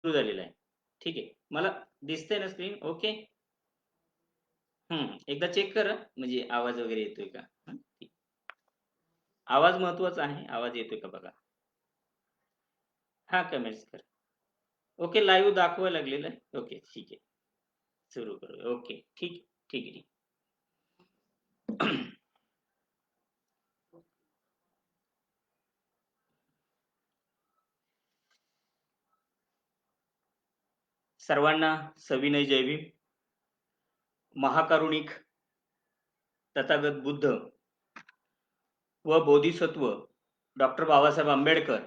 सुरू झालेला आहे. ठीक आहे. मला दिसतंय ना स्क्रीन? ओके. एकदा चेक करा म्हणजे आवाज वगैरे येतोय का? ठीक. आवाज महत्त्वाचा आहे. आवाज येतोय का बघा. हां, कमेंट्स करा. ओके, लाईव्ह दाखवायला लागलेलं आहे. ओके, ठीक आहे. सुरू करूया. ओके, ठीक, ठीक आहे, ठीक. सर्वांना सविनय जय भीम. महाकारुणिक तथागत बुद्ध व बोधिसत्व डॉक्टर बाबासाहेब आंबेडकर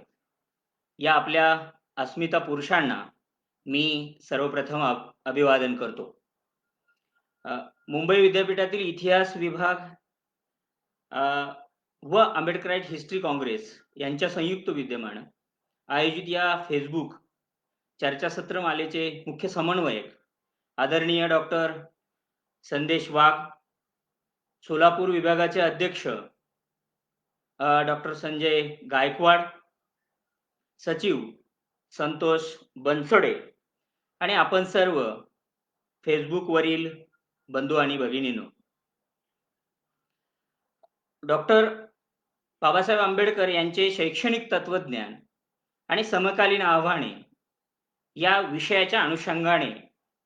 या आपल्या अस्मिता पुरुषांना मी सर्वप्रथम अभिवादन करतो. अ, मुंबई विद्यापीठातील इतिहास विभाग अ, व आंबेडकराईट हिस्ट्री काँग्रेस यांच्या संयुक्त विद्यमानं आयोजित या फेसबुक चर्चासत्र मालेचे मुख्य समन्वयक आदरणीय डॉक्टर संदेश वाघ, सोलापूर विभागाचे अध्यक्ष डॉक्टर संजय गायकवाड, सचिव संतोष बनसोडे आणि आपण सर्व फेसबुकवरील बंधू आणि भगिनींनो, डॉक्टर बाबासाहेब आंबेडकर यांचे शैक्षणिक तत्वज्ञान आणि समकालीन आव्हाने या विषयाच्या अनुषंगाने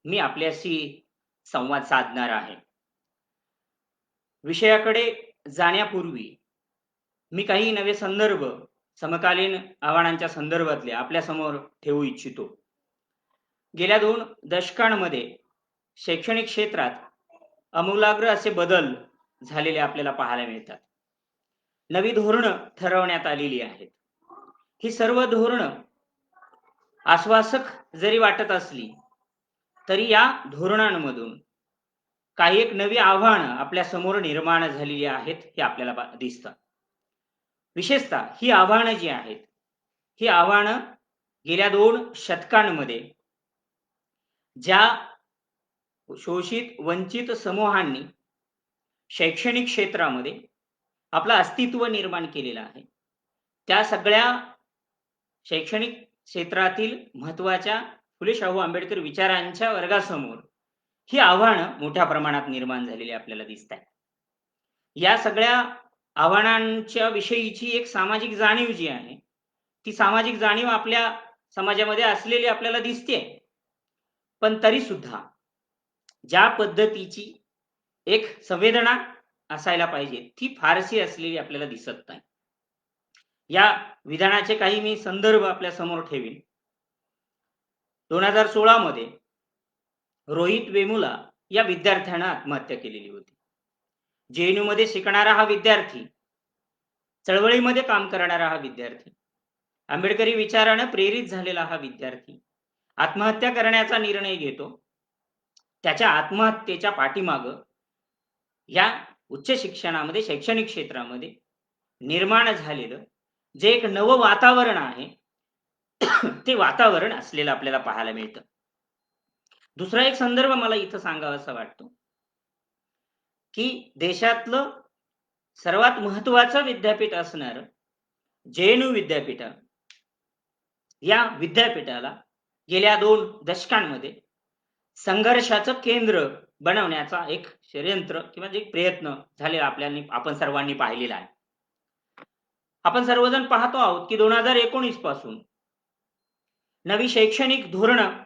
मी आपल्याशी संवाद साधणार आहे. विषयाकडे जाण्यापूर्वी मी काही नवे संदर्भ समकालीन आव्हानांच्या संदर्भातले आपल्यासमोर ठेवू इच्छितो. गेल्या 2 दशकांमध्ये शैक्षणिक क्षेत्रात आमूलाग्र असे बदल झालेले आपल्याला पाहायला मिळतात. नवी धोरणं ठरवण्यात आलेली आहेत. ही सर्व धोरणं आश्वासक जरी वाटत असली, तरी या धोरणांमधून काही एक नवी आव्हानं आपल्या समोर निर्माण झालेली आहेत, हे आपल्याला दिसतं. विशेषतः ही आव्हानं जी आहेत, ही आव्हानं गेल्या 2 शतकांमध्ये ज्या शोषित, वंचित समूहांनी शैक्षणिक क्षेत्रामध्ये आपलं अस्तित्व निर्माण केलेलं आहे. त्या सगळ्या शैक्षणिक क्षेत्रातील महत्त्वाच्या फुले शाहू आंबेडकर विचारांच्या वर्गासमोर ही आव्हानं मोठ्या प्रमाणात निर्माण झालेली आपल्याला दिसतायत. या सगळ्या आव्हानांच्या विषयीची एक सामाजिक जाणीव जी आहे, ती सामाजिक जाणीव आपल्या समाजामध्ये असलेली आपल्याला दिसते. पण तरीसुद्धा ज्या पद्धतीची एक संवेदना असायला पाहिजे, ती फारशी असलेली आपल्याला दिसत नाही. या विधानाचे काही मी संदर्भ आपल्या समोर ठेवीन. 2016 मध्ये रोहित वेमुला या विद्यार्थ्यानं आत्महत्या केलेली होती. JNUमध्ये शिकणारा हा विद्यार्थी, चळवळीमध्ये काम करणारा हा विद्यार्थी, आंबेडकरी विचारानं प्रेरित झालेला हा विद्यार्थी आत्महत्या करण्याचा निर्णय घेतो. त्याच्या आत्महत्येच्या पाठीमागं या उच्च शिक्षणामध्ये, शैक्षणिक क्षेत्रामध्ये निर्माण झालेलं जे एक नवं वातावरण आहे, ते वातावरण असलेलं आपल्याला पाहायला मिळतं. दुसरा एक संदर्भ मला इथं सांगावासा वाटतो, की देशातलं सर्वात महत्त्वाचं विद्यापीठ असणारं JNU विद्यापीठ, या विद्यापीठाला गेल्या 2 दशकांमध्ये संघर्षाचं केंद्र बनवण्याचा एक षड्यंत्र किंवा जे प्रयत्न झालेला आपण सर्वांनी पाहिलेला आहे. आपण सर्वजण पाहतो आहोत, की 2019 पासून नवी शैक्षणिक धोरणं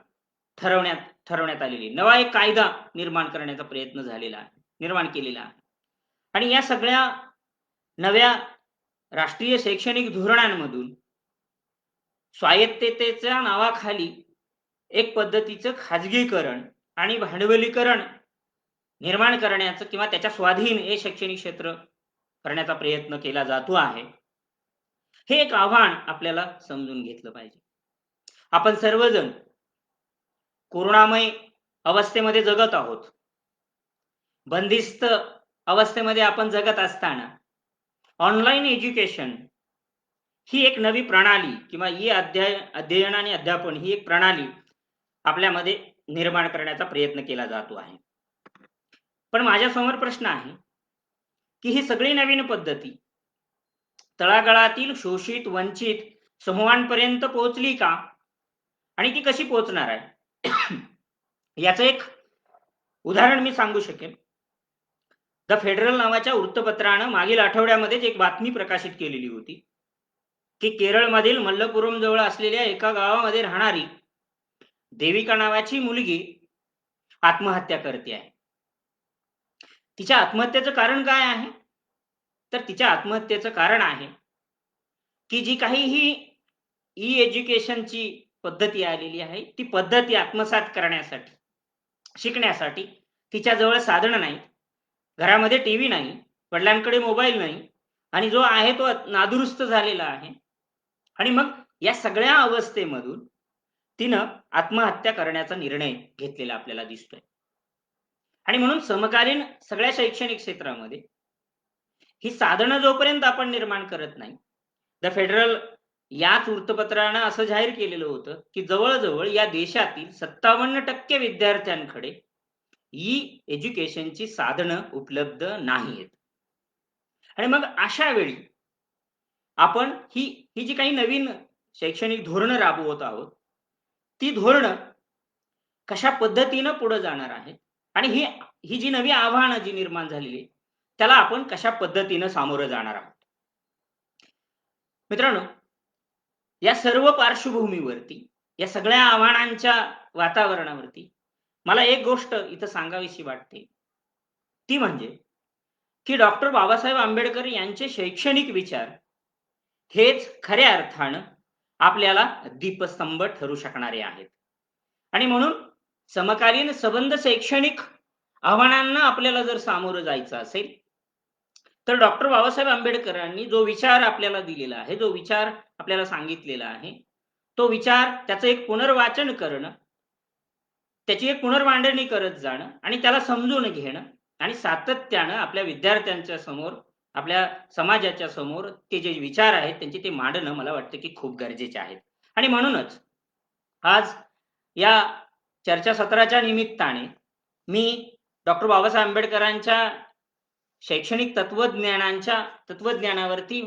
ठरवण्यात आलेली. नवा एक कायदा निर्माण करण्याचा प्रयत्न झालेला आहे, निर्माण केलेला आहे. आणि या सगळ्या नव्या राष्ट्रीय शैक्षणिक धोरणांमधून स्वायत्ततेच्या नावाखाली एक पद्धतीचं खाजगीकरण आणि भांडवलीकरण निर्माण करण्याचं किंवा त्याच्या स्वाधीन हे शैक्षणिक क्षेत्र करण्याचा प्रयत्न केला जातो आहे. हे एक आव्हान आपल्याला समजून घेतलं पाहिजे. आपण सर्वजण कोरोनामय अवस्थेमध्ये जगत आहोत. बंदिस्त अवस्थेमध्ये आपण जगत असताना ऑनलाईन एज्युकेशन ही एक नवी प्रणाली किंवा ही अध्ययन आणि अध्यापन ही एक प्रणाली आपल्यामध्ये निर्माण करण्याचा प्रयत्न केला जातो आहे. पण माझ्यासमोर प्रश्न आहे, की ही सगळी नवीन पद्धती तळागाळातील शोषित, वंचित समूहांपर्यंत पोहोचली का? आणि ती कशी पोहोचणार आहे याचं एक उदाहरण मी सांगू शकेन. द फेडरल नावाच्या वृत्तपत्रानं मागील आठवड्यामध्येच एक बातमी प्रकाशित केलेली होती की केरळमधील मल्लपुरम जवळ असलेल्या एका गावामध्ये राहणारी देविका नावाची मुलगी आत्महत्या करते आहे. तिच्या आत्महत्येचं कारण काय आहे? तर तिच्या आत्महत्येचं कारण आहे की जी काही ही ई एज्युकेशनची पद्धती आलेली आहे, ती पद्धती आत्मसात करण्यासाठी, शिकण्यासाठी तिच्याजवळ साधनं नाही, घरामध्ये टीव्ही नाही, वडिलांकडे मोबाईल नाही आणि जो आहे तो नादुरुस्त झालेला आहे. आणि मग या सगळ्या अवस्थेमधून तिनं आत्महत्या करण्याचा निर्णय घेतलेला आपल्याला दिसतोय. आणि म्हणून समकालीन सगळ्या शैक्षणिक क्षेत्रामध्ये ही साधनं जोपर्यंत आपण निर्माण करत नाही, द फेडरल याच वृत्तपत्रानं असं जाहीर केलेलं होतं की जवळ-जवळ या देशातील 57% विद्यार्थ्यांकडे ई एज्युकेशनची साधनं उपलब्ध नाहीयेत. आणि मग अशा वेळी आपण ही जी काही नवीन शैक्षणिक धोरणं राबवत आहोत, ती धोरणं कशा पद्धतीनं पुढे जाणार आहेत आणि ही ही जी नवी आव्हानं जी निर्माण झालेली आहे, त्याला आपण कशा पद्धतीनं सामोरं जाणार आहोत. मित्रांनो, या सर्व पार्श्वभूमीवरती, या सगळ्या आव्हानांच्या वातावरणावरती मला एक गोष्ट इथं सांगावीशी वाटते. ती म्हणजे की डॉक्टर बाबासाहेब आंबेडकर यांचे शैक्षणिक विचार हेच खऱ्या अर्थानं आपल्याला दीपस्तंभ ठरू शकणारे आहेत. आणि म्हणून समकालीन सबंध शैक्षणिक आव्हानांना आपल्याला जर सामोरं जायचं असेल, तर डॉक्टर बाबासाहेब आंबेडकरांनी जो विचार आपल्याला दिलेला आहे, जो विचार आपल्याला सांगितलेला आहे, तो विचार त्याचं एक पुनर्वाचन करणं, त्याची एक पुनर्मांडणी करत जाणं आणि त्याला समजून घेणं आणि सातत्यानं आपल्या विद्यार्थ्यांच्या समोर, आपल्या समाजाच्या समोर ते जे विचार आहेत त्यांचे ते मांडणं मला वाटतं की खूप गरजेचे आहेत. आणि म्हणूनच आज या चर्चासत्राच्या निमित्ताने मी डॉक्टर बाबासाहेब आंबेडकरांच्या शैक्षणिक तत्वज्ञानावरती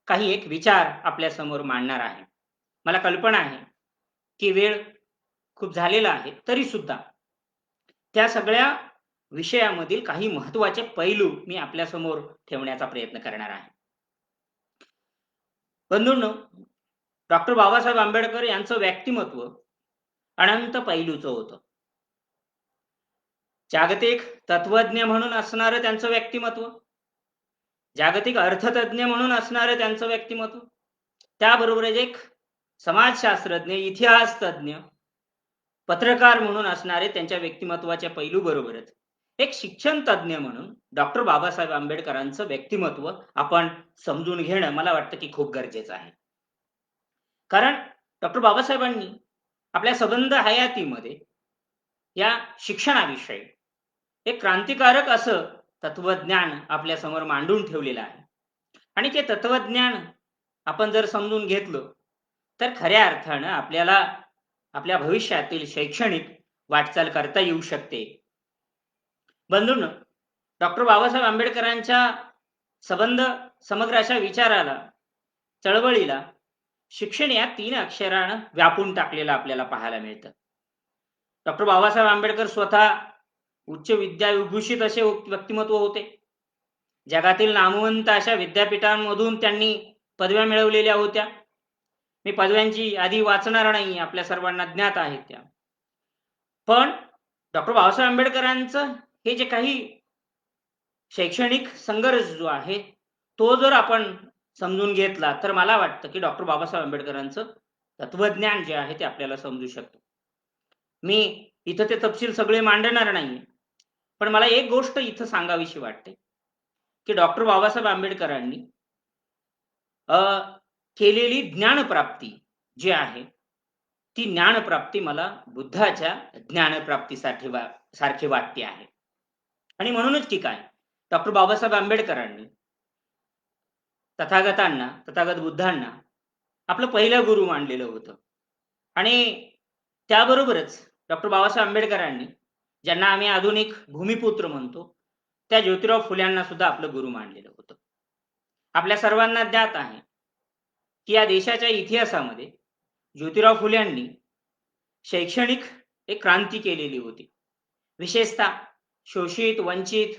काही एक विचार आपल्यासमोर मांडणार आहे. मला कल्पना आहे की वेळ खूप झालेला आहे, तरी सुद्धा त्या सगळ्या विषयामधील काही महत्त्वाचे पैलू मी आपल्यासमोर ठेवण्याचा प्रयत्न करणार आहे. बंधूंनो, डॉक्टर बाबासाहेब आंबेडकर यांचं व्यक्तिमत्व अनंत पैलूचं होतं. जागतिक तत्वज्ञ म्हणून असणारं त्यांचं व्यक्तिमत्व, जागतिक अर्थतज्ञ म्हणून असणारं त्यांचं व्यक्तिमत्व, त्याबरोबरच एक समाजशास्त्रज्ञ, इतिहास तज्ञ, पत्रकार म्हणून असणारे त्यांच्या व्यक्तिमत्वाच्या पैलू बरोबरच एक शिक्षण तज्ञ म्हणून डॉक्टर बाबासाहेब आंबेडकरांचं व्यक्तिमत्व आपण समजून घेणं मला वाटतं की खूप गरजेचं आहे. कारण डॉक्टर बाबासाहेबांनी आपल्या सबंध हयातीमध्ये या शिक्षणाविषयी एक क्रांतिकारक असं तत्वज्ञान आपल्यासमोर मांडून ठेवलेलं आहे. आणि ते तत्वज्ञान आपण जर समजून घेतलं, तर खऱ्या अर्थानं आपल्याला आपल्या भविष्यातील शैक्षणिक वाटचाल करता येऊ शकते. बंधूंनो, डॉक्टर बाबासाहेब आंबेडकरांच्या सबंध समग्र अशा विचाराला, चळवळीला शिक्षण या 3 अक्षरानं व्यापून टाकलेलं आपल्याला पाहायला मिळतं. डॉक्टर बाबासाहेब आंबेडकर स्वतः उच्च विद्याविभूषित असे व्यक्तिमत्व होते. जगातील नामवंत अशा विद्यापीठांमधून त्यांनी पदव्या मिळवलेल्या होत्या. मी पदव्यांची यादी वाचणार नाही, आपल्या सर्वांना ज्ञात आहेत त्या. पण डॉक्टर बाबासाहेब आंबेडकरांचं हे जे काही शैक्षणिक संघर्ष जो आहे, तो जर आपण समजून घेतला, तर मला वाटतं की डॉक्टर बाबासाहेब आंबेडकरांचं तत्वज्ञान जे आहे ते आपल्याला समजू शकतं. मी इथं ते तपशील सगळे मांडणार नाहीये. पण मला एक गोष्ट इथं सांगावीशी वाटते, की डॉक्टर बाबासाहेब आंबेडकरांनी अ, केलेली ज्ञानप्राप्ती जी आहे, ती ज्ञानप्राप्ती मला बुद्धाच्या ज्ञानप्राप्तीसाठी सारखी वाटते आहे. आणि म्हणूनच की काय, डॉक्टर बाबासाहेब आंबेडकरांनी तथागतांना, तथागत बुद्धांना आपलं पहिलं गुरु मानलेलं होतं. आणि त्याबरोबरच डॉक्टर बाबासाहेब आंबेडकरांनी, ज्यांना आम्ही आधुनिक भूमिपुत्र म्हणतो, त्या ज्योतिराव फुल्यांना सुद्धा आपलं गुरु मानलेलं होतं. आपल्या सर्वांना ज्ञात आहे, की या देशाच्या इतिहासामध्ये ज्योतिराव फुल्यांनी शैक्षणिक एक क्रांती केलेली होती. विशेषतः शोषित, वंचित,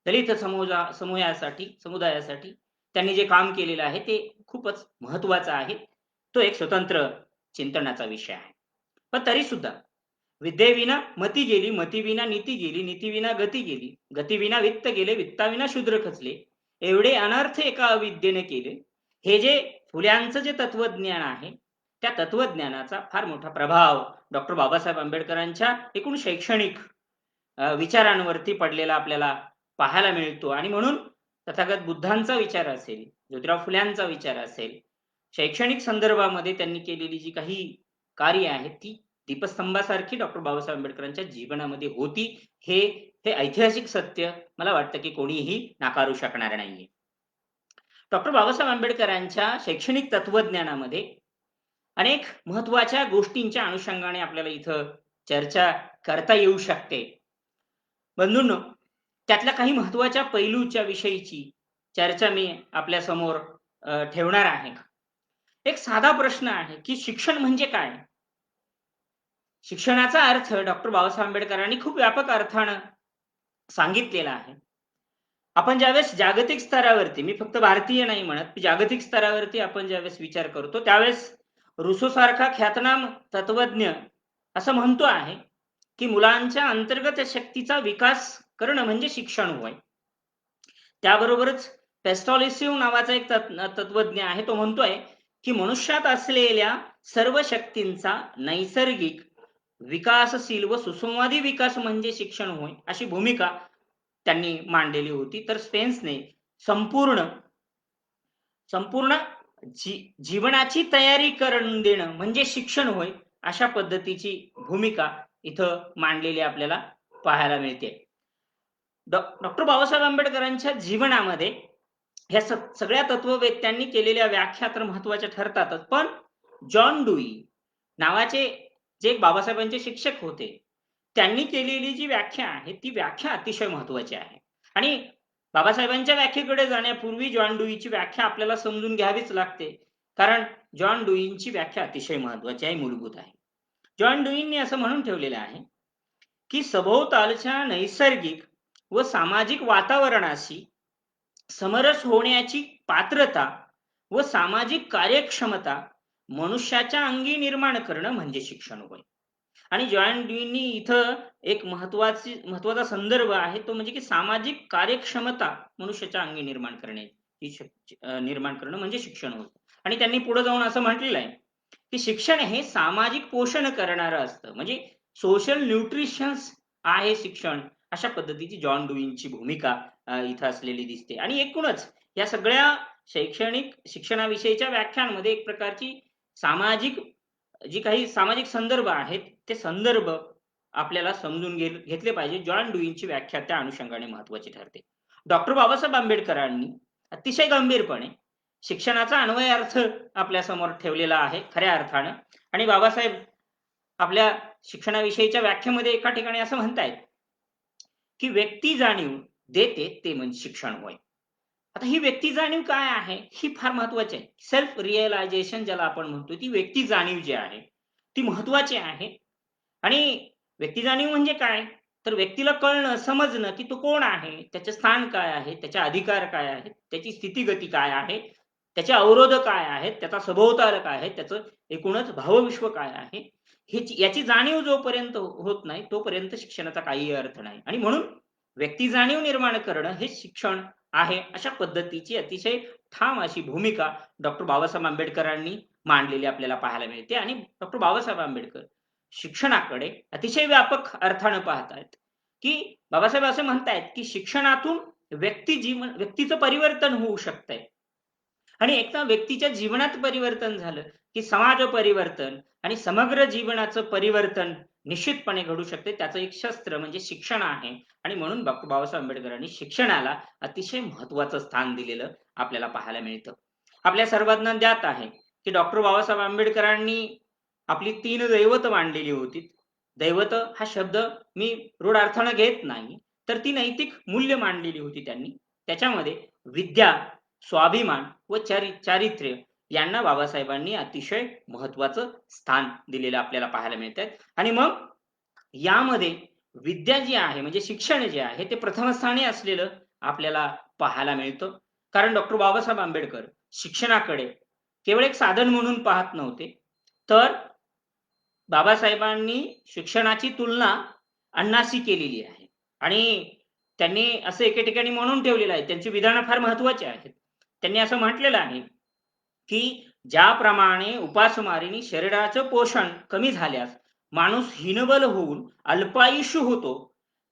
दलित समुदायासाठी त्यांनी जे काम केलेलं आहे ते खूपच महत्त्वाचं आहे. तो एक स्वतंत्र चिंतनाचा विषय आहे. पण तरी सुद्धा विद्येविना मती गेली, मतीविना नीती गेली, नीतीविना गती गेली, गतीविना वित्त गेले, वित्ताविना शूद्र खचले, एवढे अनर्थ एका अविद्येने केले. हे जे फुल्यांचं जे तत्वज्ञान आहे, त्या तत्वज्ञानाचा फार मोठा प्रभाव डॉक्टर बाबासाहेब आंबेडकरांच्या एकूण शैक्षणिक विचारांवरती पडलेला आपल्याला पाहायला मिळतो. आणि म्हणून तथागत बुद्धांचा विचार असेल, ज्योतिराव फुल्यांचा विचार असेल, शैक्षणिक संदर्भामध्ये त्यांनी केलेली जी काही कार्य आहेत ती दीपस्तंभासारखी डॉक्टर बाबासाहेब आंबेडकरांच्या जीवनामध्ये होती. हे ऐतिहासिक सत्य मला वाटतं की कोणीही नाकारू शकणार नाहीये. डॉक्टर बाबासाहेब आंबेडकरांच्या शैक्षणिक तत्वज्ञानामध्ये अनेक महत्वाच्या गोष्टींच्या अनुषंगाने आपल्याला इथं चर्चा करता येऊ शकते. बंधूंनो, त्यातल्या काही महत्वाच्या पैलूच्या विषयीची चर्चा मी आपल्या समोर ठेवणार आहे. एक साधा प्रश्न आहे की शिक्षण म्हणजे काय? शिक्षणाचा अर्थ डॉक्टर बाबासाहेब आंबेडकरांनी खूप व्यापक अर्थानं सांगितलेला आहे. आपण ज्यावेळेस जागतिक स्तरावरती, मी फक्त भारतीय नाही म्हणत, जागतिक स्तरावरती आपण ज्यावेळेस विचार करतो त्यावेळेस रुसो सारखा ख्यातनाम तत्वज्ञ असं म्हणतो आहे की मुलांच्या अंतर्गत शक्तीचा विकास करणं म्हणजे शिक्षण होय. त्याबरोबरच पेस्टॉलिसिव नावाचा एक तत्वज्ञ आहे, तो म्हणतोय की मनुष्यात असलेल्या सर्व शक्तींचा नैसर्गिक विकासशील व सुसंवादी विकास म्हणजे शिक्षण होय, अशी भूमिका त्यांनी मांडलेली होती. तर स्पेन्सने संपूर्ण जीवनाची तयारी करून देणं म्हणजे शिक्षण होय, अशा पद्धतीची भूमिका इथं मांडलेली आपल्याला पाहायला मिळते. डॉक्टर बाबासाहेब आंबेडकरांच्या जीवनामध्ये ह्या सगळ्या तत्ववेत्यांनी केलेल्या व्याख्या तर महत्वाच्या ठरतातच, पण जॉन डुई नावाचे जे बाबासाहेबांचे शिक्षक होते त्यांनी केलेली जी व्याख्या आहे ती व्याख्या अतिशय महत्वाची आहे. आणि बाबासाहेबांच्या व्याख्येकडे जाण्यापूर्वी जॉन डुईची व्याख्या आपल्याला समजून घ्यावीच लागते, कारण जॉन डुईंची व्याख्या अतिशय महत्वाची आहे, मूलभूत आहे. जॉन डुईंनी असं म्हणून ठेवलेलं आहे की सभोवतालच्या नैसर्गिक व सामाजिक वातावरणाशी समरस होण्याची पात्रता व सामाजिक कार्यक्षमता मनुष्याच्या अंगी निर्माण करणं म्हणजे शिक्षण होय. आणि जॉन डुईंनी इथं एक महत्वाचा संदर्भ आहे, तो म्हणजे की सामाजिक कार्यक्षमता मनुष्याच्या अंगी निर्माण करणं म्हणजे शिक्षण होय. आणि त्यांनी पुढे जाऊन असं म्हटलेलं आहे की शिक्षण हे सामाजिक पोषण करणारं असतं, म्हणजे सोशल न्यूट्रिशन आहे शिक्षण, अशा पद्धतीची जॉन डुईंची भूमिका इथं असलेली दिसते. आणि एकूणच या सगळ्या शैक्षणिक शिक्षणाविषयीच्या व्याख्यांमध्ये एक प्रकारची जी काही सामाजिक संदर्भ आहेत ते संदर्भ आपल्याला समजून घेतले पाहिजे. जॉन डुईंची व्याख्या त्या अनुषंगाने महत्वाची ठरते. डॉक्टर बाबासाहेब आंबेडकरांनी अतिशय गंभीरपणे शिक्षणाचा अन्वय अर्थ आपल्या समोर ठेवलेला आहे खऱ्या अर्थानं. आणि बाबासाहेब आपल्या शिक्षणाविषयीच्या व्याख्येमध्ये एका ठिकाणी असं म्हणतायत की व्यक्ती जाणीव देते ते म्हणजे शिक्षण होय. आता ही व्यक्ती जाणीव काय आहे ही फार महत्वाची आहे. सेल्फ रिअलायझेशन ज्याला आपण म्हणतो, ती व्यक्ती जाणीव जी आहे ती महत्वाची आहे. आणि व्यक्ती जाणीव म्हणजे काय, तर व्यक्तीला कळणं, समजणं की तो कोण आहे, त्याचे स्थान काय आहे, त्याचे अधिकार काय आहेत, त्याची स्थितीगती काय आहे, त्याचे अवरोध काय आहेत, त्याचा सभोवताल काय आहे, त्याचं एकूणच भावविश्व काय आहे, याची जाणीव जोपर्यंत होत नाही तोपर्यंत शिक्षणाचा काही अर्थ नाही. आणि म्हणून व्यक्ती जाणीव निर्माण करणं हे शिक्षण आहे, अशा पद्धतीची अतिशय ठाम अशी भूमिका डॉक्टर बाबासाहेब आंबेडकरांनी मांडलेली आपल्याला पाहायला मिळते. आणि डॉक्टर बाबासाहेब आंबेडकर शिक्षणाकडे अतिशय व्यापक अर्थानं पाहतायत की बाबासाहेब असे म्हणतायत की शिक्षणातून व्यक्तीचं परिवर्तन होऊ शकतंय. आणि एकदा व्यक्तीच्या जीवनात परिवर्तन झालं की समाज परिवर्तन आणि समग्र जीवनाचं परिवर्तन निश्चितपणे घडू शकते. त्याचं एक शस्त्र म्हणजे शिक्षण आहे. आणि म्हणून डॉक्टर बाबासाहेब आंबेडकरांनी शिक्षणाला अतिशय महत्वाचं स्थान दिलेलं आपल्याला पाहायला मिळतं. आपल्या सर्वांना ज्ञात आहे की डॉक्टर बाबासाहेब आंबेडकरांनी आपली 3 दैवत मांडलेली होती. दैवत हा शब्द मी रूढ अर्थानं घेत नाही, तर ती नैतिक मूल्य मांडलेली होती त्यांनी. त्याच्यामध्ये विद्या, स्वाभिमान व चारित्र्य यांना बाबासाहेबांनी अतिशय महत्वाचं स्थान दिलेलं आपल्याला पाहायला मिळतंय. आणि मग यामध्ये विद्या जी आहे म्हणजे शिक्षण जे आहे ते प्रथमस्थानी असलेलं आपल्याला पाहायला मिळतं. कारण डॉक्टर बाबासाहेब आंबेडकर शिक्षणाकडे केवळ एक साधन म्हणून पाहत नव्हते, तर बाबासाहेबांनी शिक्षणाची तुलना अन्नाशी केलेली आहे. आणि त्यांनी असं एके ठिकाणी म्हणून ठेवलेलं आहे, त्यांची विधानं फार महत्वाची आहेत. त्यांनी असं म्हटलेलं आहे, की ज्याप्रमाणे उपासमारीने शरीराचं पोषण कमी झाल्यास माणूस हीनबल होऊन अल्पायुष्य होतो,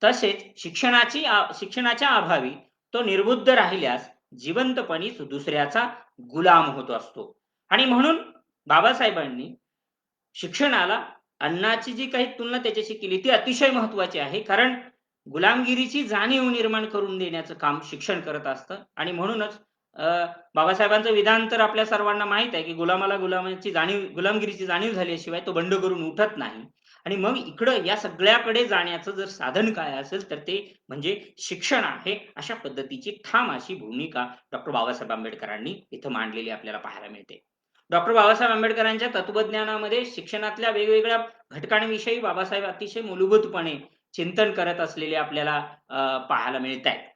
तसेच शिक्षणाच्या अभावी तो निर्बुद्ध राहिल्यास जिवंतपणीच दुसऱ्याचा गुलाम होत असतो. आणि म्हणून बाबासाहेबांनी शिक्षणाला अन्नाची जी काही तुलना त्याच्याशी केली ती अतिशय महत्वाची आहे. कारण गुलामगिरीची जाणीव निर्माण करून देण्याचं काम शिक्षण करत असतं. आणि म्हणूनच अ, बाबासाहेबांचं विधान तर आपल्या सर्वांना माहीत आहे, की गुलामाला गुलामगिरीची जाणीव झाल्याशिवाय तो बंड करून उठत नाही. आणि मग इकडं या सगळ्याकडे जाण्याचं जर साधन काय असेल तर ते म्हणजे शिक्षण आहे. अशा पद्धतीची ठाम अशी भूमिका डॉक्टर बाबासाहेब आंबेडकरांनी इथं मांडलेली आपल्याला पाहायला मिळते. डॉक्टर बाबासाहेब आंबेडकरांच्या तत्वज्ञानामध्ये शिक्षणातल्या वेगवेगळ्या घटकांविषयी बाबासाहेब अतिशय मूलभूतपणे चिंतन करत असलेले आपल्याला पाहायला मिळत आहेत.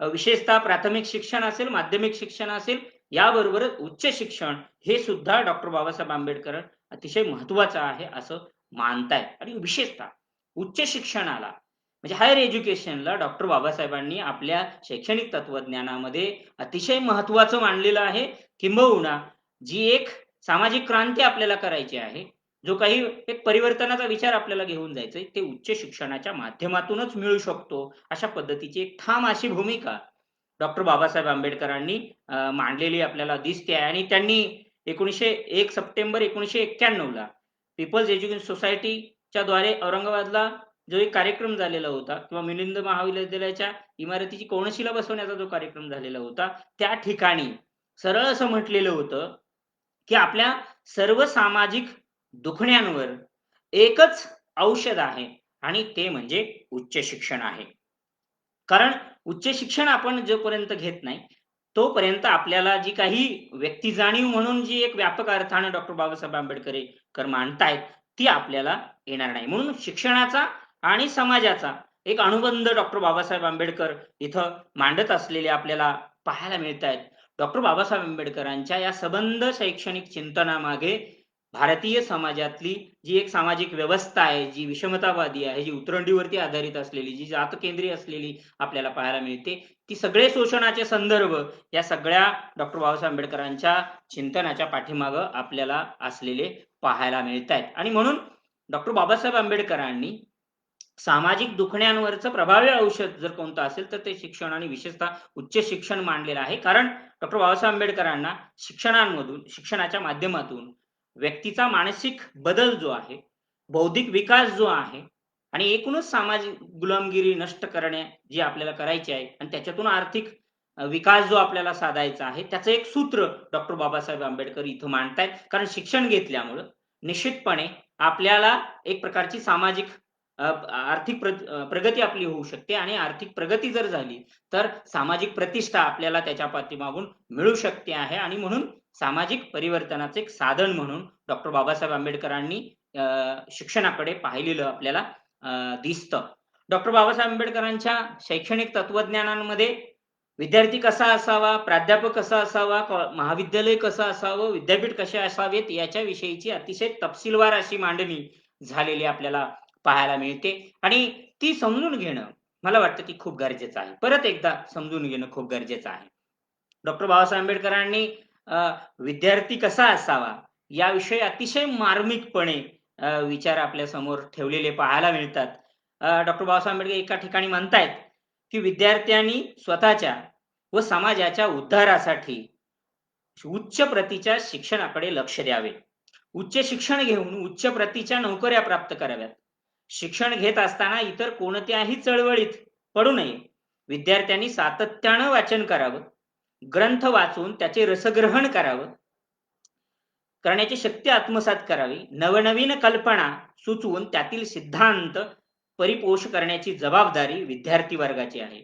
विशेषतः प्राथमिक शिक्षण असेल, माध्यमिक शिक्षण असेल, याबरोबरच उच्च शिक्षण हे सुद्धा डॉक्टर बाबासाहेब आंबेडकर अतिशय महत्वाचं आहे असं मानतायत. आणि विशेषतः उच्च शिक्षणाला म्हणजे हायर एज्युकेशनला डॉक्टर बाबासाहेबांनी आपल्या शैक्षणिक तत्वज्ञानामध्ये अतिशय महत्वाचं मानलेलं आहे. किंबहुना जी एक सामाजिक क्रांती आपल्याला करायची आहे, जो काही एक परिवर्तनाचा विचार आपल्याला घेऊन जायचा आहे, ते उच्च शिक्षणाच्या माध्यमातूनच मिळू शकतो. अशा पद्धतीची एक ठाम अशी भूमिका डॉक्टर बाबासाहेब आंबेडकरांनी मांडलेली आपल्याला दिसते आहे. आणि त्यांनी 1 सप्टेंबर 1991ला पीपल्स एज्युकेशन सोसायटीच्या द्वारे औरंगाबादला जो एक कार्यक्रम झालेला होता किंवा मिलिंद महाविद्यालयाच्या इमारतीची कोनशिला बसवण्याचा जो कार्यक्रम झालेला होता, त्या ठिकाणी सरळ असं म्हटलेलं होतं, की आपल्या सर्व सामाजिक दुखण्यांवर एकच औषध आहे आणि ते म्हणजे उच्च शिक्षण आहे. कारण उच्च शिक्षण आपण जोपर्यंत घेत नाही, तोपर्यंत आपल्याला जी काही व्यक्ती जाणीव म्हणून जी एक व्यापक अर्थाने डॉक्टर बाबासाहेब आंबेडकर मांडतायत, ती आपल्याला येणार नाही. म्हणून शिक्षणाचा आणि समाजाचा एक अनुबंध डॉक्टर बाबासाहेब आंबेडकर इथं मांडत असलेले आपल्याला पाहायला मिळतायत. डॉक्टर बाबासाहेब आंबेडकरांच्या या सबंध शैक्षणिक चिंतनामागे भारतीय समाजातली जी एक सामाजिक व्यवस्था आहे, जी विषमतावादी आहे, जी उतरंडीवरती आधारित असलेली, जी जातकेंद्रीय असलेली आपल्याला पाहायला मिळते, ती सगळे शोषणाचे संदर्भ या सगळ्या डॉक्टर बाबासाहेब आंबेडकरांच्या चिंतनाच्या पाठीमागं आपल्याला असलेले पाहायला मिळतायत. आणि म्हणून डॉक्टर बाबासाहेब आंबेडकरांनी सामाजिक दुखण्यांवरचं प्रभावी औषध जर कोणतं असेल तर ते शिक्षण आणि विशेषतः उच्च शिक्षण मानलेलं आहे. कारण डॉक्टर बाबासाहेब आंबेडकरांना शिक्षणाच्या माध्यमातून व्यक्तीचा मानसिक बदल जो आहे, बौद्धिक विकास जो आहे आणि एकूणच सामाजिक गुलामगिरी नष्ट करणे जी आपल्याला करायची आहे आणि त्याच्यातून आर्थिक विकास जो आपल्याला साधायचा आहे, त्याचं एक सूत्र डॉक्टर बाबासाहेब आंबेडकर इथं मांडतायत. कारण शिक्षण घेतल्यामुळं निश्चितपणे आपल्याला एक प्रकारची सामाजिक प्रगती आपली होऊ शकते आणि आर्थिक प्रगती जर झाली, तर सामाजिक प्रतिष्ठा आपल्याला त्याच्या पाठीमागून मिळू शकते आहे. आणि म्हणून सामाजिक परिवर्तनाचे एक साधन म्हणून डॉक्टर बाबासाहेब आंबेडकरांनी शिक्षणाकडे पाहिलेलं आपल्याला दिसतं. डॉक्टर बाबासाहेब आंबेडकरांच्या शैक्षणिक तत्वज्ञानामध्ये विद्यार्थी कसा असावा, प्राध्यापक कसा असावा, महाविद्यालय कसं असावं, विद्यापीठ कसे असावेत याच्याविषयीची अतिशय तपशीलवार अशी मांडणी झालेली आपल्याला पाहायला मिळते. आणि ती समजून घेणं मला वाटतं की खूप गरजेचं आहे. परत एकदा समजून घेणं खूप गरजेचं आहे. डॉक्टर बाबासाहेब आंबेडकरांनी विद्यार्थी कसा असावा याविषयी अतिशय मार्मिकपणे विचार आपल्या समोर ठेवलेले पाहायला मिळतात. डॉक्टर बाबासाहेब आंबेडकर एका ठिकाणी म्हणतायत, की विद्यार्थ्यांनी स्वतःच्या व समाजाच्या उद्धारासाठी उच्च प्रतीच्या शिक्षणाकडे लक्ष द्यावे. उच्च शिक्षण घेऊन उच्च प्रतीच्या नोकऱ्या प्राप्त कराव्यात. शिक्षण घेत असताना इतर कोणत्याही चळवळीत पडू नये. विद्यार्थ्यांनी सातत्यानं वाचन करावं. ग्रंथ वाचून त्याचे रसग्रहण करावं. करण्याची शक्ती आत्मसात करावी. नवनवीन कल्पना सुचवून त्यातील सिद्धांत परिपोष करण्याची जबाबदारी विद्यार्थी वर्गाची आहे.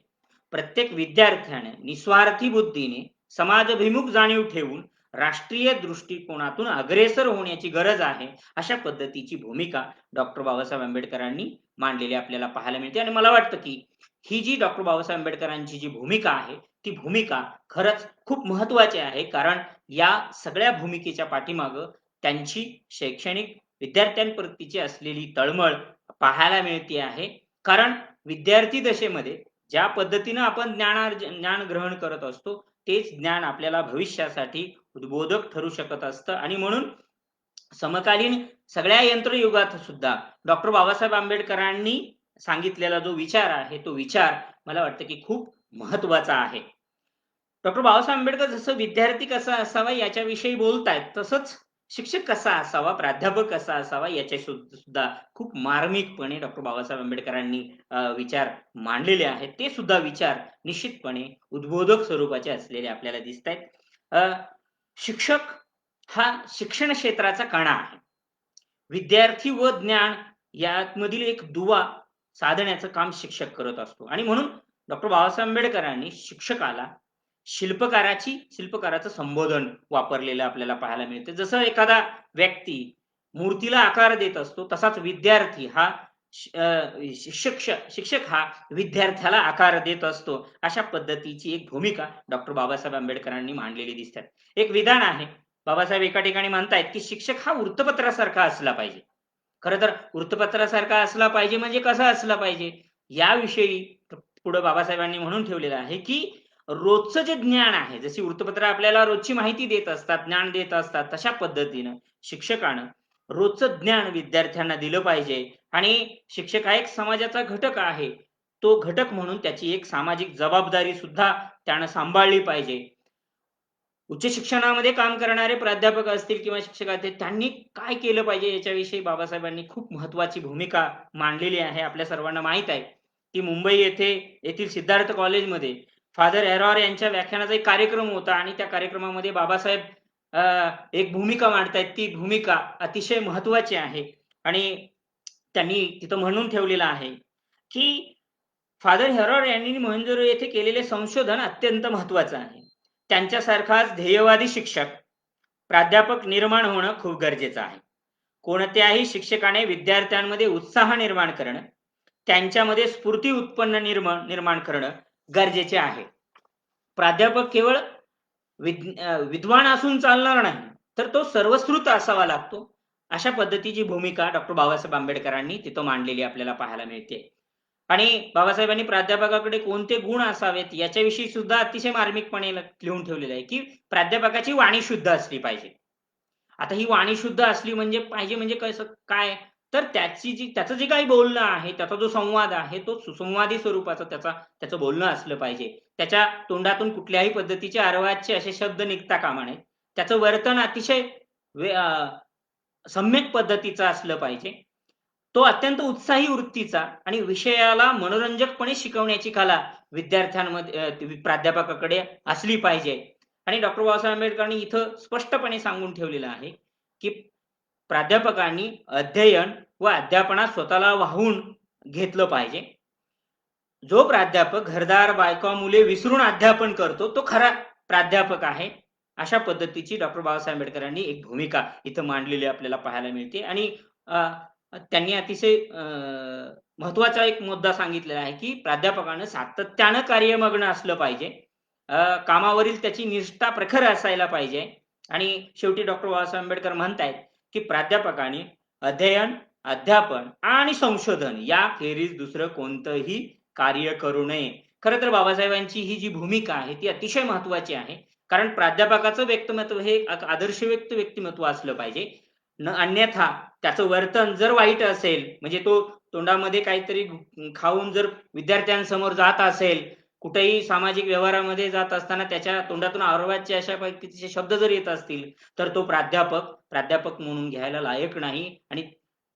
प्रत्येक विद्यार्थ्याने निस्वार्थी बुद्धीने समाजभिमुख जाणीव ठेवून राष्ट्रीय दृष्टिकोनातून अग्रेसर होण्याची गरज आहे, अशा पद्धतीची भूमिका डॉक्टर बाबासाहेब आंबेडकरांनी मांडलेली आपल्याला पाहायला मिळते. आणि मला वाटतं की ही जी डॉक्टर बाबासाहेब आंबेडकरांची जी भूमिका आहे, ती भूमिका खरंच खूप महत्त्वाची आहे. कारण या सगळ्या भूमिकेच्या पाठीमागं त्यांची शैक्षणिक विद्यार्थ्यांप्रतीची असलेली तळमळ पाहायला मिळते आहे. कारण विद्यार्थी दशेमध्ये ज्या पद्धतीनं आपण ज्ञान ग्रहण करत असतो, तेच ज्ञान आपल्याला भविष्यासाठी उद्बोधक ठरू शकत असतं. आणि म्हणून समकालीन सगळ्या यंत्रयुगात सुद्धा डॉक्टर बाबासाहेब आंबेडकरांनी सांगितलेला जो विचार आहे, तो विचार मला वाटतं की खूप महत्त्वाचा आहे. डॉक्टर बाबासाहेब आंबेडकर जसं विद्यार्थी कसा असावा याच्याविषयी बोलतायत, तसंच शिक्षक कसा असावा, प्राध्यापक कसा असावा याच्या सुद्धा खूप मार्मिकपणे डॉक्टर बाबासाहेब आंबेडकरांनी विचार मांडलेले आहेत. ते सुद्धा विचार निश्चितपणे उद्बोधक स्वरूपाचे असलेले आपल्याला दिसतायत. शिक्षक हा शिक्षण क्षेत्राचा कणा आहे. विद्यार्थी व ज्ञान यामधील एक दुवा साधण्याचं काम शिक्षक करत असतो. आणि म्हणून डॉक्टर बाबासाहेब आंबेडकरांनी शिक्षकाला शिल्पकाराचं संबोधन वापरलेलं आपल्याला पाहायला मिळते. जसं एखादा व्यक्ती मूर्तीला आकार देत असतो, तसाच विद्यार्थी हा शिक्षक हा विद्यार्थ्याला आकार देत असतो. अशा पद्धतीची एक भूमिका डॉक्टर बाबासाहेब आंबेडकरांनी मांडलेली दिसतात. एक विधान आहे, बाबासाहेब एका ठिकाणी म्हणतायत की शिक्षक हा वृत्तपत्रासारखा असला पाहिजे. खरं तर वृत्तपत्रासारखा असला पाहिजे म्हणजे कसा असला पाहिजे, याविषयी पुढे बाबासाहेबांनी म्हणून ठेवलेलं आहे की रोजचं जे ज्ञान आहे, जशी वृत्तपत्र आपल्याला रोजची माहिती देत असतात, ज्ञान देत असतात, तशा पद्धतीनं शिक्षकानं रोजचं ज्ञान विद्यार्थ्यांना दिलं पाहिजे. आणि शिक्षक हा एक समाजाचा घटक आहे. तो घटक म्हणून त्याची एक सामाजिक जबाबदारी सुद्धा त्यानं सांभाळली पाहिजे. उच्च शिक्षणामध्ये काम करणारे प्राध्यापक असतील किंवा शिक्षक असतील, त्यांनी काय केलं पाहिजे याच्याविषयी बाबासाहेबांनी खूप महत्त्वाची भूमिका मांडलेली आहे. आपल्या सर्वांना माहीत आहे, की मुंबई येथील सिद्धार्थ कॉलेजमध्ये फादर एरॉर यांच्या व्याख्यानाचा एक कार्यक्रम होता आणि त्या कार्यक्रमामध्ये बाबासाहेब एक भूमिका मांडतायत. ती भूमिका अतिशय महत्त्वाची आहे. आणि त्यांनी तिथं म्हणून ठेवलेलं आहे, की फादर हेरॉर यांनी मोहेंजोदडो येथे केलेले संशोधन अत्यंत महत्त्वाचं आहे. त्यांच्यासारखाच ध्येयवादी शिक्षक, प्राध्यापक निर्माण होणं खूप गरजेचं आहे. कोणत्याही शिक्षकाने विद्यार्थ्यांमध्ये उत्साह निर्माण करणं, त्यांच्यामध्ये स्फूर्ती उत्पन्न निर्माण करणं गरजेचे आहे. प्राध्यापक केवळ विद्वान असून चालणार नाही, तर तो सर्वश्रुत असावा लागतो. अशा पद्धतीची भूमिका डॉक्टर बाबासाहेब आंबेडकरांनी तिथं मांडलेली आपल्याला पाहायला मिळते. आणि बाबासाहेबांनी प्राध्यापकाकडे कोणते गुण असावेत याच्याविषयी सुद्धा अतिशय मार्मिकपणे लिहून ठेवलेलं आहे, की प्राध्यापकाची वाणी शुद्ध असली पाहिजे. आता ही वाणी शुद्ध असली म्हणजे कसं काय? तर त्याचं जे काही बोलणं आहे, त्याचा जो संवाद आहे, तो सुसंवादी स्वरूपाचा त्याचं बोलणं असलं पाहिजे. त्याच्या तोंडातून कुठल्याही पद्धतीचे अर्वाच्य असे शब्द निघता कामा नयेत. त्याचं वर्तन अतिशय सम्यक पद्धतीचं असलं पाहिजे. तो अत्यंत उत्साही वृत्तीचा आणि विषयाला मनोरंजकपणे शिकवण्याची कला विद्यार्थ्यांमध्ये प्राध्यापकाकडे असली पाहिजे. आणि डॉक्टर बाबासाहेब आंबेडकरांनी इथं स्पष्टपणे सांगून ठेवलेलं आहे, की प्राध्यापकांनी अध्ययन व अध्यापनात स्वतःला वाहून घेतलं पाहिजे. जो प्राध्यापक घरदार, बायका, मुले विसरून अध्यापन करतो, तो खरा प्राध्यापक आहे. अशा पद्धतीची डॉक्टर बाबासाहेब आंबेडकरांनी एक भूमिका इथं मांडलेली आपल्याला पाहायला मिळते. आणि त्यांनी अतिशय महत्त्वाचा एक मुद्दा सांगितलेला आहे, की प्राध्यापकानं सातत्यानं कार्यमग्न असलं पाहिजे. कामावरील त्याची निष्ठा प्रखर असायला पाहिजे. आणि शेवटी डॉक्टर बाबासाहेब आंबेडकर म्हणतायत, की प्राध्यापकाने अध्ययन, अध्यापन आणि संशोधन याखेरीज दुसरं कोणतंही कार्य करू नये. खरं तर बाबासाहेबांची ही जी भूमिका आहे ती अतिशय महत्त्वाची आहे. कारण प्राध्यापकाचं व्यक्तिमत्व हे एक आदर्श व्यक्तिमत्व असलं पाहिजे. अन्यथा त्याचं वर्तन जर वाईट असेल, म्हणजे तो तोंडामध्ये काहीतरी खाऊन जर विद्यार्थ्यांसमोर जात असेल, कुठेही सामाजिक व्यवहारामध्ये जात असताना त्याच्या तोंडातून अर्वाच्य अशा पद्धतीचे शब्द जर येत असतील, तर तो प्राध्यापक म्हणून घ्यायला लायक नाही. आणि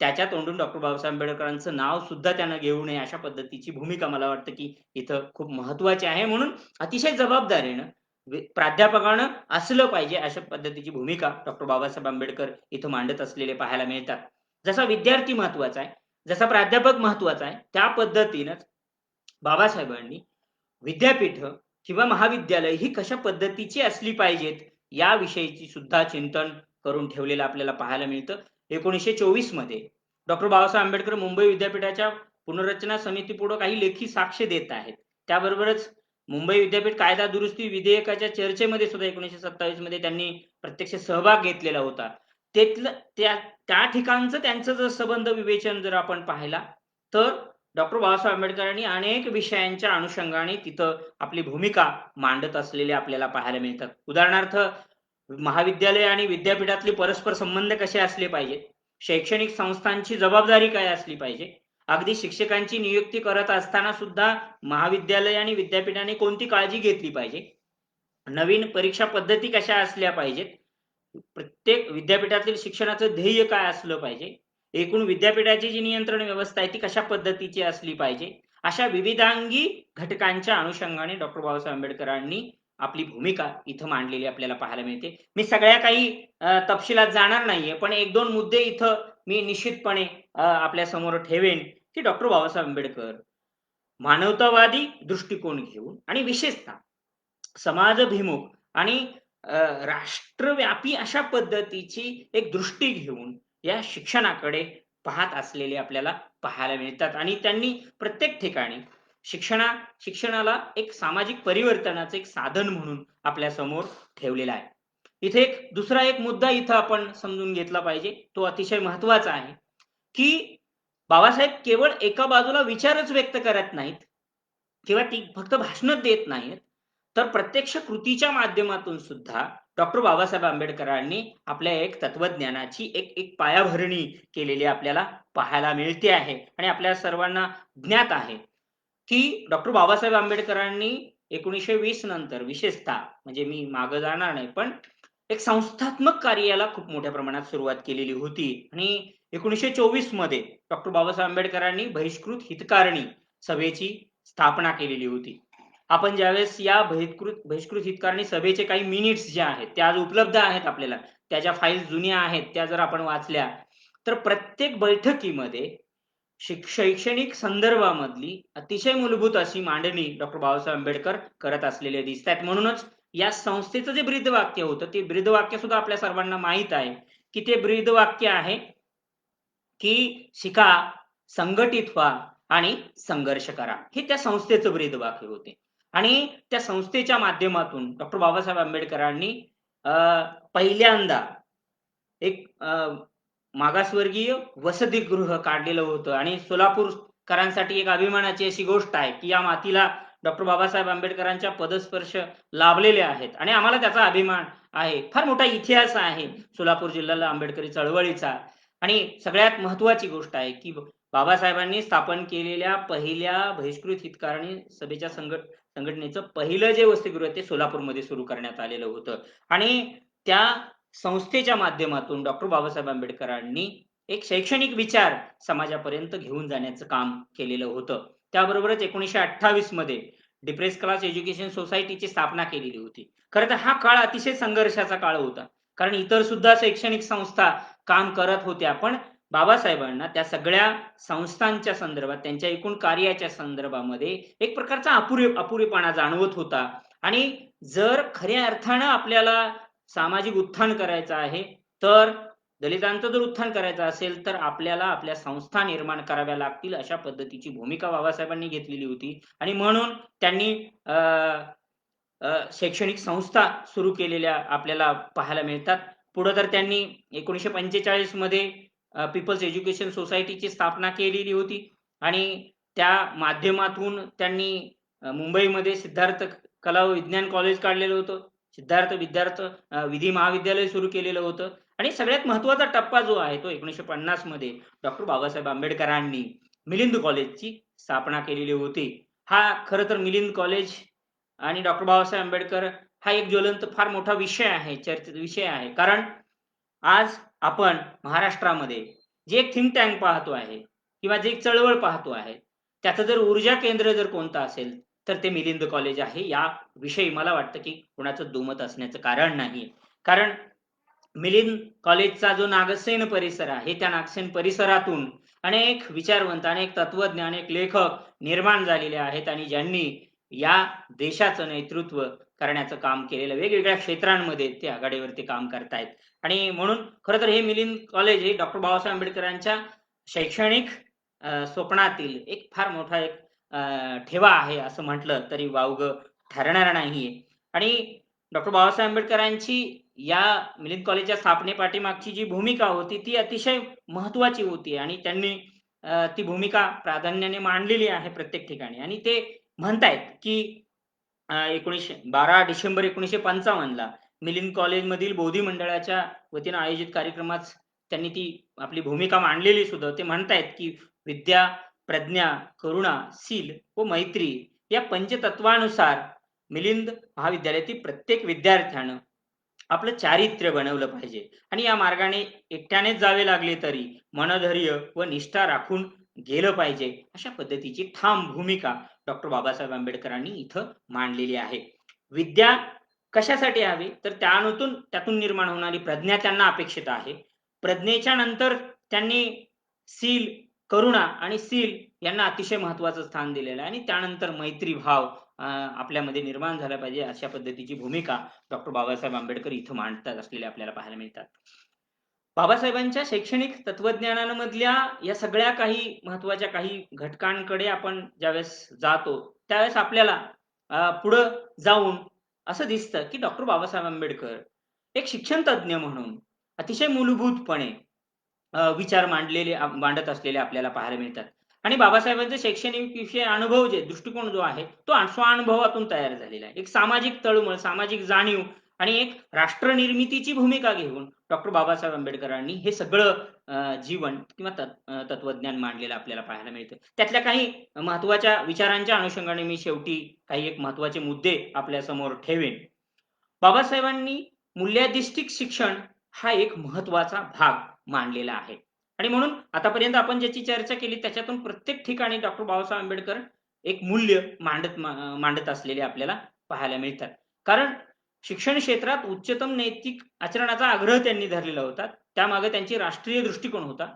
त्याच्या तोंडून डॉक्टर बाबासाहेब आंबेडकरांचं नाव सुद्धा त्यानं घेऊ नये, अशा पद्धतीची भूमिका मला वाटतं की इथं खूप महत्त्वाची आहे. म्हणून अतिशय जबाबदारीनं प्राध्यापकानं असलं पाहिजे, अशा पद्धतीची भूमिका डॉक्टर बाबासाहेब आंबेडकर इथं मांडत असलेले पाहायला मिळतात. जसा विद्यार्थी महत्त्वाचा आहे, जसा प्राध्यापक महत्त्वाचा आहे, त्या पद्धतीनंच बाबासाहेबांनी विद्यापीठ किंवा महाविद्यालय ही कशा पद्धतीची असली पाहिजेत याविषयीची सुद्धा चिंतन करून ठेवलेलं आपल्याला पाहायला मिळतं. 1924 मध्ये डॉक्टर बाबासाहेब आंबेडकर मुंबई विद्यापीठाच्या पुनर्रचना समितीपुढे काही लेखी साक्ष देत आहेत. त्याबरोबरच मुंबई विद्यापीठ कायदा दुरुस्ती विधेयकाच्या चर्चेमध्ये सुद्धा 1927 मध्ये त्यांनी प्रत्यक्ष सहभाग घेतलेला होता. त्या ठिकाणचं त्यांचं जर संबंध विवेचन जर आपण पाहिला तर डॉक्टर बाबासाहेब आंबेडकरांनी अनेक विषयांच्या अनुषंगाने तिथं आपली भूमिका मांडत असलेले आपल्याला पाहायला मिळतात. उदाहरणार्थ महाविद्यालय आणि विद्यापीठातले परस्पर संबंध कसे असले पाहिजेत, शैक्षणिक संस्थांची जबाबदारी काय असली पाहिजे, अगदी शिक्षकांची नियुक्ती करत असताना सुद्धा महाविद्यालय आणि विद्यापीठाने कोणती काळजी घेतली पाहिजे, नवीन परीक्षा पद्धती कशा असल्या पाहिजेत, प्रत्येक विद्यापीठातील शिक्षणाचं ध्येय काय असलं पाहिजे, एकूण विद्यापीठाची जी नियंत्रण व्यवस्था आहे ती कशा पद्धतीची असली पाहिजे, अशा विविधांगी घटकांच्या अनुषंगाने डॉक्टर बाबासाहेब आंबेडकरांनी आपली भूमिका इथं मांडलेली आपल्याला पाहायला मिळते. मी सगळ्या काही तपशिलात जाणार नाहीये, पण एक दोन मुद्दे इथं मी निश्चितपणे आपल्या समोर ठेवेन की डॉक्टर बाबासाहेब आंबेडकर मानवतावादी दृष्टिकोन घेऊन आणि विशेषतः समाजभिमुख आणि राष्ट्रव्यापी अशा पद्धतीची एक दृष्टी घेऊन या शिक्षणाकडे पाहत असलेले आपल्याला पाहायला मिळतात आणि त्यांनी प्रत्येक ठिकाणी शिक्षणाला एक सामाजिक परिवर्तनाचं एक साधन म्हणून आपल्या समोर ठेवलेला आहे. इथे एक दुसरा एक मुद्दा इथं आपण समजून घेतला पाहिजे, तो अतिशय महत्वाचा आहे की बाबासाहेब केवळ एका बाजूला विचारच व्यक्त करत नाहीत किंवा ती फक्त भाषणच देत नाहीत, तर प्रत्यक्ष कृतीच्या माध्यमातून सुद्धा डॉक्टर बाबासाहेब आंबेडकरांनी आपल्या एक तत्वज्ञानाची एक पायाभरणी केलेली आपल्याला पाहायला मिळते आहे आणि आपल्या सर्वांना ज्ञात आहे की डॉक्टर बाबासाहेब आंबेडकरांनी 1920 नंतर विशेषतः म्हणजे मी मागे जाणार नाही, पण एक संस्थात्मक कार्याला खूप मोठ्या प्रमाणात सुरुवात केलेली होती आणि 1924 मध्ये डॉक्टर बाबासाहेब आंबेडकरांनी बहिष्कृत हितकारणी सभेची स्थापना केलेली होती. आपण ज्यावेळेस या बहिष्कृत हितकारणी सभेचे काही मिनिट्स जे आहेत ते आज उपलब्ध आहेत आपल्याला, त्याच्या फाईल्स जुन्या आहेत, त्या जर आपण वाचल्या तर प्रत्येक बैठकीमध्ये शैक्षणिक संदर्भामधली अतिशय मूलभूत अशी मांडणी डॉक्टर बाबासाहेब आंबेडकर करत असलेले दिसतात. म्हणूनच या संस्थेचं जे ब्रीदवाक्य होतं ते ब्रीदवाक्य सुद्धा आपल्या सर्वांना माहित आहे की ते ब्रीदवाक्य आहे की शिका, संघटित व्हा आणि संघर्ष करा. हे त्या संस्थेचं ब्रीदवाक्य होते आणि त्या संस्थेच्या माध्यमातून डॉक्टर बाबासाहेब आंबेडकरांनी पहिल्यांदा एक मागासवर्गीय वसतिगृह काढलेलं होतं आणि सोलापूरकरांसाठी एक अभिमानाची अशी गोष्ट आहे की या मातीला डॉक्टर बाबासाहेब आंबेडकरांच्या पदस्पर्श लाभलेले आहेत आणि आम्हाला त्याचा अभिमान आहे. फार मोठा इतिहास आहे सोलापूर जिल्ह्याला आंबेडकरी चळवळीचा आणि सगळ्यात महत्वाची गोष्ट आहे की बाबासाहेबांनी स्थापन केलेल्या पहिल्या बहिष्कृत हितकारणी सभेच्या संघटनेचं पहिलं जे वसतिगृह ते सोलापूरमध्ये सुरू करण्यात आलेलं होतं आणि त्या संस्थेच्या माध्यमातून डॉक्टर बाबासाहेब आंबेडकरांनी एक शैक्षणिक विचार समाजापर्यंत घेऊन जाण्याचं काम केलेलं होतं. त्याबरोबरच 1928 मध्ये डिप्रेस क्लास एज्युकेशन सोसायटीची स्थापना केलेली होती. खरं तर हा काळ अतिशय संघर्षाचा काळ होता, कारण इतर सुद्धा शैक्षणिक संस्था काम करत होत्या, पण बाबासाहेबांना त्या सगळ्या संस्थांच्या संदर्भात त्यांच्या एकूण कार्याच्या संदर्भामध्ये एक प्रकारचा अपुरेपणा जाणवत होता आणि जर खऱ्या अर्थानं आपल्याला सामाजिक उत्थान करायचं आहे, तर दलितांचं जर उत्थान करायचं असेल तर आपल्याला आपल्या संस्था निर्माण कराव्या लागतील, अशा पद्धतीची भूमिका बाबासाहेबांनी घेतलेली होती आणि म्हणून त्यांनी शैक्षणिक संस्था सुरू केलेल्या आपल्याला पाहायला मिळतात. पुढे तर त्यांनी 1945 मध्ये पीपल्स एज्युकेशन सोसायटीची स्थापना केलेली होती आणि त्या माध्यमातून त्यांनी मुंबईमध्ये सिद्धार्थ कला व विज्ञान कॉलेज काढलेलं होतं, सिद्धार्थ विधी महाविद्यालय सुरू केलेलं होतं आणि सगळ्यात महत्वाचा टप्पा जो आहे तो 1950 मध्ये डॉक्टर बाबासाहेब आंबेडकरांनी मिलिंद कॉलेजची स्थापना केलेली होती. हा खरं तर मिलिंद कॉलेज आणि डॉक्टर बाबासाहेब आंबेडकर हा एक ज्वलंत फार मोठा विषय आहे, चर्चेचा विषय आहे, कारण आज आपण महाराष्ट्रामध्ये जे एक थिंक टँक पाहतो आहे किंवा जे एक चळवळ पाहतो आहे, त्याचं जर ऊर्जा केंद्र जर कोणतं असेल तर ते मिलिंद कॉलेज आहे. या विषयी मला वाटतं की कोणाचं दुमत असण्याचं कारण नाही, कारण मिलिंद कॉलेजचा जो नागसेन परिसर आहे, त्या नागसेन परिसरातून अनेक विचारवंत, अनेक तत्वज्ञ, अनेक लेखक निर्माण झालेले आहेत आणि ज्यांनी या देशाचं नेतृत्व करण्याचं काम केलेलं, वेगवेगळ्या क्षेत्रांमध्ये ते आघाडीवरती काम करतायत. आणि म्हणून खरं तर हे मिलिंद कॉलेज हे डॉक्टर बाबासाहेब आंबेडकरांच्या शैक्षणिक स्वप्नातील एक फार मोठा एक ठेवा आहे असं म्हटलं तरी वावगं ठरणार नाहीये. आणि डॉक्टर बाबासाहेब आंबेडकरांची या मिलिंद कॉलेजच्या स्थापनेपाठीमागची जी भूमिका होती ती अतिशय महत्त्वाची होती आणि त्यांनी ती भूमिका प्राधान्याने मांडलेली आहे प्रत्येक ठिकाणी. आणि ते म्हणतायत की 12 डिसेंबर 1955 ला मिलिंद कॉलेजमधील बोधी मंडळाच्या वतीनं आयोजित कार्यक्रमात त्यांनी ती आपली भूमिका मांडलेली सुद्धा. ते म्हणतायत की विद्या, प्रज्ञा, करुणा, शील व मैत्री या पंचतत्वानुसार मिलिंद महाविद्यालयातील प्रत्येक विद्यार्थ्यानं आपलं चारित्र्य बनवलं पाहिजे आणि या मार्गाने एकट्यानेच जावे लागले तरी मनधैर्य व निष्ठा राखून गेलं पाहिजे. अशा पद्धतीची ठाम भूमिका डॉक्टर बाबासाहेब आंबेडकरांनी इथं मांडलेली आहे. विद्या कशासाठी हवी तर त्यातून निर्माण होणारी प्रज्ञा त्यांना अपेक्षित आहे. प्रज्ञेच्या नंतर त्यांनी शील, करुणा आणि शील यांना अतिशय महत्त्वाचं स्थान दिलेलं आहे आणि त्यानंतर मैत्री भाव आपल्यामध्ये निर्माण झाला पाहिजे. अशा पद्धतीची भूमिका डॉक्टर बाबासाहेब आंबेडकर इथं मांडतात असलेले आपल्याला पाहायला मिळतात. बाबासाहेबांच्या शैक्षणिक तत्वज्ञानामधल्या या सगळ्या काही महत्त्वाच्या काही घटकांकडे आपण ज्यावेळेस जातो, त्यावेळेस आपल्याला पुढं जाऊन असं दिसतं, की डॉक्टर बाबासाहेब आंबेडकर एक शिक्षण तज्ञ म्हणून अतिशय मूलभूतपणे विचार मांडत असलेले आपल्याला पाहायला मिळतात. आणि बाबासाहेबांचे शैक्षणिक विषय अनुभव दृष्टिकोन जो आहे, तो स्वानुभवातून तयार झालेला आहे. एक सामाजिक तळमळ, सामाजिक जाणीव आणि एक राष्ट्रनिर्मितीची भूमिका घेऊन डॉक्टर बाबासाहेब आंबेडकरांनी हे सगळं जीवन किंवा तत्वज्ञान मांडलेलं आपल्याला पाहायला मिळतं. त्यातल्या काही महत्त्वाच्या विचारांच्या अनुषंगाने मी शेवटी काही एक महत्त्वाचे मुद्दे आपल्यासमोर ठेवेन. बाबासाहेबांनी मूल्याधिष्ठित शिक्षण हा एक महत्त्वाचा भाग मांडलेला आहे. आणि म्हणून आतापर्यंत आपण ज्याची चर्चा केली त्याच्यातून प्रत्येक ठिकाणी डॉक्टर बाबासाहेब आंबेडकर एक मूल्य मांडत असलेले आपल्याला पाहायला मिळतात. कारण शिक्षण क्षेत्रात उच्चतम नैतिक आचरणाचा आग्रह त्यांनी धरलेला होता. त्यामागे त्यांची राष्ट्रीय दृष्टिकोन होता.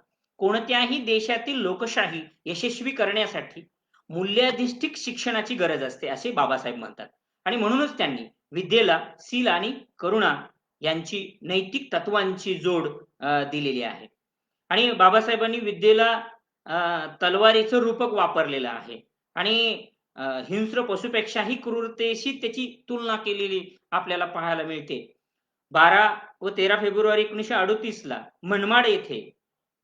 कोणत्याही देशातील लोकशाही यशस्वी करण्यासाठी मूल्याधिष्ठित शिक्षणाची गरज असते असे बाबासाहेब म्हणतात. आणि म्हणूनच त्यांनी विद्येला शील आणि करुणा यांची नैतिक तत्वांची जोड दिलेली आहे. आणि बाबासाहेबांनी विद्येला तलवारीचं रूपक वापरलेलं आहे आणि हिंस्र पशुपेक्षाही क्रूरतेशी त्याची तुलना केलेली आपल्याला पाहायला मिळते. 12 व 13 फेब्रुवारी 1938 ला मनमाड येथे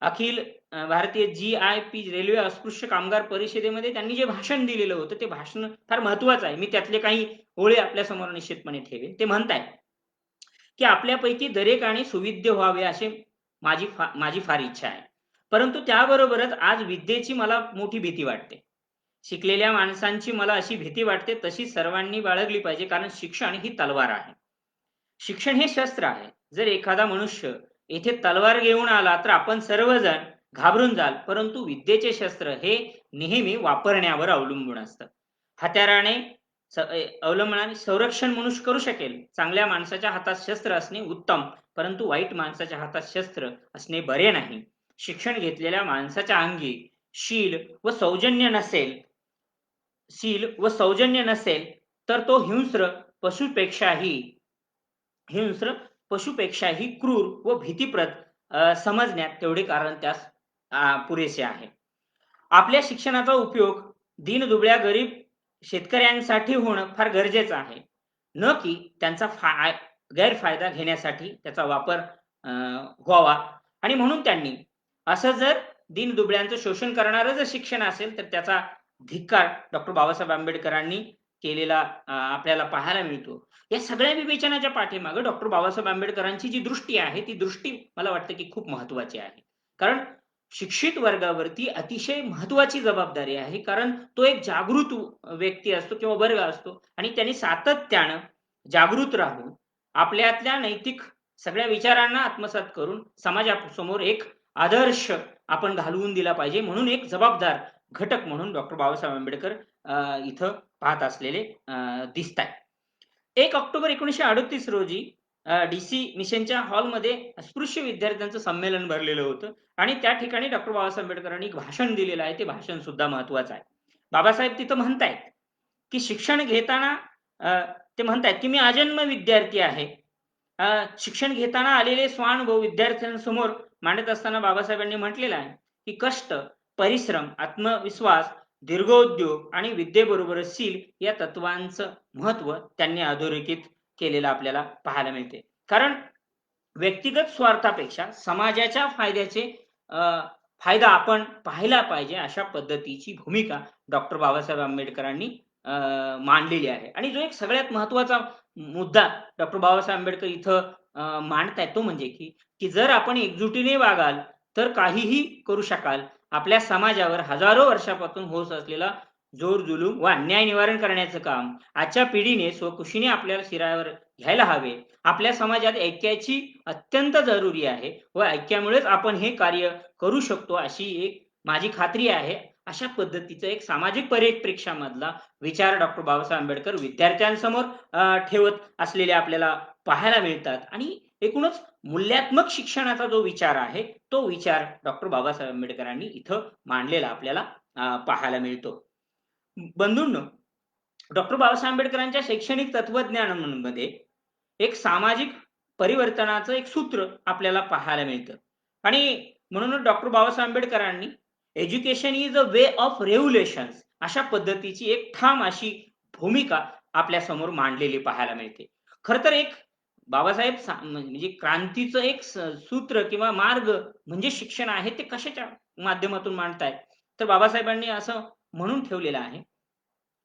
अखिल भारतीय GIP रेल्वे अस्पृश्य कामगार परिषदेमध्ये त्यांनी जे भाषण दिलेलं होतं ते भाषण फार महत्त्वाचं आहे. मी त्यातले काही ओळी आपल्या समोर निश्चितपणे ठेवेन. ते म्हणतायत, की आपल्यापैकी दरेकाने सुविद्य व्हावे असे माझी फार इच्छा आहे. परंतु त्याबरोबरच आज विद्येची मला मोठी भीती वाटते. शिकलेल्या माणसांची मला अशी भीती वाटते तशी सर्वांनी बाळगली पाहिजे कारण शिक्षण ही तलवार आहे. शिक्षण हे शस्त्र आहे. जर एखादा मनुष्य येथे तलवार घेऊन आला तर आपण सर्वजण घाबरून जाल, परंतु विद्येचे शस्त्र हे नेहमी वापरण्यावर अवलंबून असतं. हत्याराने अवलंबनाने संरक्षण मनुष्य करू शकेल. चांगल्या माणसाच्या हातात शस्त्र असणे उत्तम, परंतु वाईट माणसाच्या हातात शस्त्र असणे बरे नाही. शिक्षण घेतलेल्या माणसाच्या अंगी शील व सौजन्य नसेल तर तो हिंस्र पशुपेक्षाही क्रूर व भीतीप्रद समजण्यात तेवढे कारण त्यास पुरेसे आहे. आपल्या शिक्षणाचा उपयोग दीनदुबळ्या गरीब शेतकऱ्यांसाठी होणं फार गरजेचं आहे, न की त्यांचा गैरफायदा घेण्यासाठी त्याचा वापर व्हावा. आणि म्हणून त्यांनी असं जर दीनदुबळ्यांचं शोषण करणारं जर शिक्षण असेल तर त्याचा धिक्कार डॉक्टर बाबासाहेब आंबेडकरांनी केलेला आपल्याला पाहायला मिळतो. या सगळ्या विवेचनाच्या पाठीमागे डॉक्टर बाबासाहेब आंबेडकरांची जी दृष्टी आहे ती दृष्टी मला वाटतं की खूप महत्त्वाची आहे. कारण शिक्षित वर्गावरती अतिशय महत्त्वाची जबाबदारी आहे. कारण तो एक जागृत व्यक्ती असतो किंवा वर्ग असतो आणि त्यांनी सातत्यानं जागृत राहून आपल्यातल्या नैतिक सगळ्या विचारांना आत्मसात करून समाजासमोर एक आदर्श आपण घालवून दिला पाहिजे. म्हणून एक जबाबदार घटक म्हणून डॉक्टर बाबासाहेब आंबेडकर इथं पाहत असलेले दिसतात. 1 ऑक्टोबर 1938 रोजी DC मिशनच्या हॉलमध्ये अस्पृश्य विद्यार्थ्यांचं संमेलन भरलेलं होतं आणि त्या ठिकाणी डॉक्टर बाबासाहेब आंबेडकरांनी एक भाषण दिलेलं आहे. ते भाषण सुद्धा महत्त्वाचं आहे. बाबासाहेब तिथं म्हणतायत, की शिक्षण घेताना ते म्हणतात की मी आजन्म विद्यार्थी आहे. शिक्षण घेताना आलेले स्वानुभव विद्यार्थ्यांसमोर मांडत असताना बाबासाहेबांनी म्हटलेलं आहे की कष्ट, परिश्रम, आत्मविश्वास, दीर्घोद्योग आणि विद्येबरोबरच शील या तत्वांचं महत्व त्यांनी अधोरेखित केलेलं आपल्याला पाहायला मिळते. कारण व्यक्तिगत स्वार्थापेक्षा समाजाच्या फायदा आपण पाहायला पाहिजे, अशा पद्धतीची भूमिका डॉक्टर बाबासाहेब आंबेडकरांनी मांडलेली आहे. आणि जो एक सगळ्यात महत्त्वाचा मुद्दा डॉक्टर बाबासाहेब आंबेडकर इथं मांडतायत तो म्हणजे की जर आपण एकजुटीने वागाल तर काहीही करू शकाल. आपल्या समाजावर हजारो वर्षापासून होत असलेला जोर जुलूम व अन्याय निवारण करण्याचं काम आजच्या पिढीने स्वखुशीने आपल्या शिरावर घ्यायला हवे. आपल्या समाजात ऐक्याची अत्यंत जरुरी आहे व ऐक्यामुळेच आपण हे कार्य करू शकतो अशी एक माझी खात्री आहे. अशा पद्धतीचा एक सामाजिक परिप्रेक्ष्यामधला विचार डॉक्टर बाबासाहेब आंबेडकर विद्यार्थ्यांसमोर ठेवत असलेले आपल्याला पाहायला मिळतात. आणि एकूणच मूल्यात्मक शिक्षणाचा जो विचार आहे तो विचार डॉक्टर बाबासाहेब आंबेडकरांनी इथं मांडलेला आपल्याला पाहायला मिळतो. बंधूंनो, डॉक्टर बाबासाहेब आंबेडकरांच्या शैक्षणिक तत्वज्ञानामध्ये एक सामाजिक परिवर्तनाचं एक सूत्र आपल्याला पाहायला मिळतं. आणि म्हणूनच डॉक्टर बाबासाहेब आंबेडकरांनी education is a way of revolutions अशा पद्धतीची एक ठाम अशी भूमिका आपल्या समोर मांडलेली पाहायला मिळते. खरं तर एक बाबासाहेब म्हणजे क्रांतीचं एक सूत्र किंवा मार्ग म्हणजे शिक्षण आहे, ते कशाच्या माध्यमातून मांडतायत तर बाबासाहेबांनी असं म्हणून ठेवलेलं आहे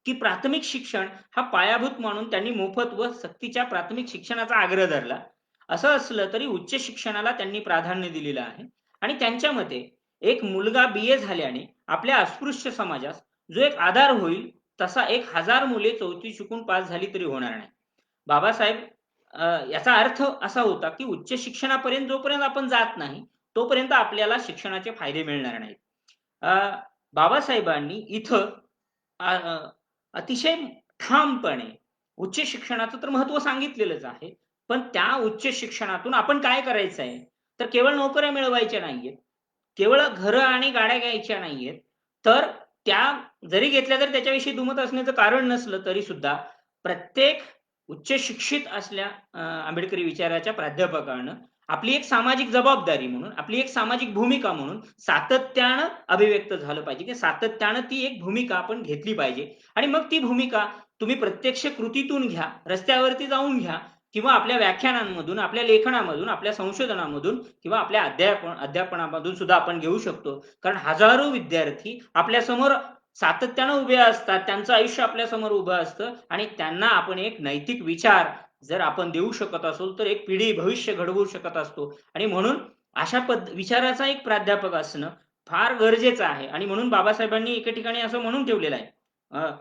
की प्राथमिक शिक्षण हा पायाभूत मानून त्यांनी मोफत व सक्तीच्या प्राथमिक शिक्षणाचा आग्रह धरला. असं असलं तरी उच्च शिक्षणाला त्यांनी प्राधान्य दिलेलं आहे. आणि त्यांच्या मते एक मुलगा BA झाल्याने आपल्या अस्पृश्य समाजास जो एक आधार होईल तसा 1000 मुले 4थी शिकून पास झाली तरी होणार नाही. बाबासाहेब याचा अर्थ असा होता की उच्च शिक्षणापर्यंत जोपर्यंत आपण जात नाही तोपर्यंत आपल्याला शिक्षणाचे फायदे मिळणार नाहीत. बाबासाहेबांनी इथं अतिशय ठामपणे उच्च शिक्षणाचं तर महत्त्व सांगितलेलंच आहे. पण त्या उच्च शिक्षणातून आपण काय करायचं आहे? तर केवळ नोकऱ्या मिळवायच्या नाहीयेत. केवळ घरं आणि गाड्या घ्यायच्या नाहीयेत. तर त्या जरी घेतल्या तर त्याच्याविषयी दुमत असण्याचं कारण नसलं तरी सुद्धा प्रत्येक उच्च शिक्षित असल्या आंबेडकरी विचाराच्या प्राध्यापकानं आपली एक सामाजिक जबाबदारी म्हणून, आपली एक सामाजिक भूमिका म्हणून सातत्यानं अभिव्यक्त झालं पाहिजे की सातत्यानं ती एक भूमिका आपण घेतली पाहिजे. आणि मग ती भूमिका तुम्ही प्रत्यक्ष कृतीतून घ्या, रस्त्यावरती जाऊन घ्या किंवा आपल्या व्याख्यानांमधून, आपल्या लेखनामधून, आपल्या संशोधनामधून किंवा आपल्या अध्यापनामधून सुद्धा आपण घेऊ शकतो. कारण हजारो विद्यार्थी आपल्या समोर सातत्यानं उभे असतात. त्यांचं आयुष्य आपल्या समोर उभं असतं आणि त्यांना आपण एक नैतिक विचार जर आपण देऊ शकत असू तर एक पिढी भविष्य घडवू शकत असतो. आणि म्हणून अशा विचाराचा एक प्राध्यापक असणं फार गरजेचं आहे. आणि म्हणून बाबासाहेबांनी एके ठिकाणी असं म्हणून ठेवलेलं आहे.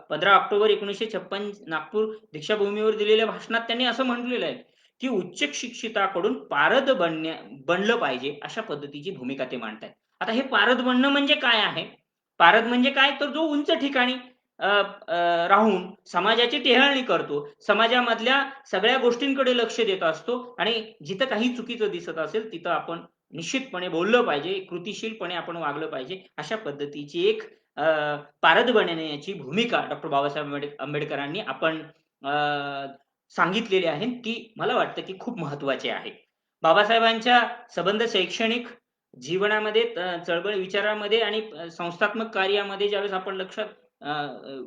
15 ऑक्टोबर 1956 नागपूर दीक्षाभूमीवर दिलेल्या भाषणात त्यांनी असं म्हटलेलं आहे की उच्च शिक्षिताकडून पारद बनलं पाहिजे, अशा पद्धतीची भूमिका ते मांडतायत. आता हे पारद बनणं म्हणजे काय आहे? पारद म्हणजे काय तर जो उंच ठिकाणी राहून समाजाची टेहळणी करतो, समाजामधल्या सगळ्या गोष्टींकडे लक्ष देत असतो आणि जिथं काही चुकीचं दिसत असेल तिथं आपण निश्चितपणे बोललं पाहिजे, कृतिशीलपणे आपण वागलं पाहिजे, अशा पद्धतीची एक पारद बनण्याची भूमिका डॉक्टर बाबासाहेब आंबेडकरांनी आपण सांगितलेली आहे. ती मला वाटतं की खूप महत्त्वाची आहे. बाबासाहेबांच्या संबंध शैक्षणिक जीवनामध्ये, चळवळ विचारामध्ये आणि संस्थात्मक कार्यामध्ये ज्यावेळेस आपण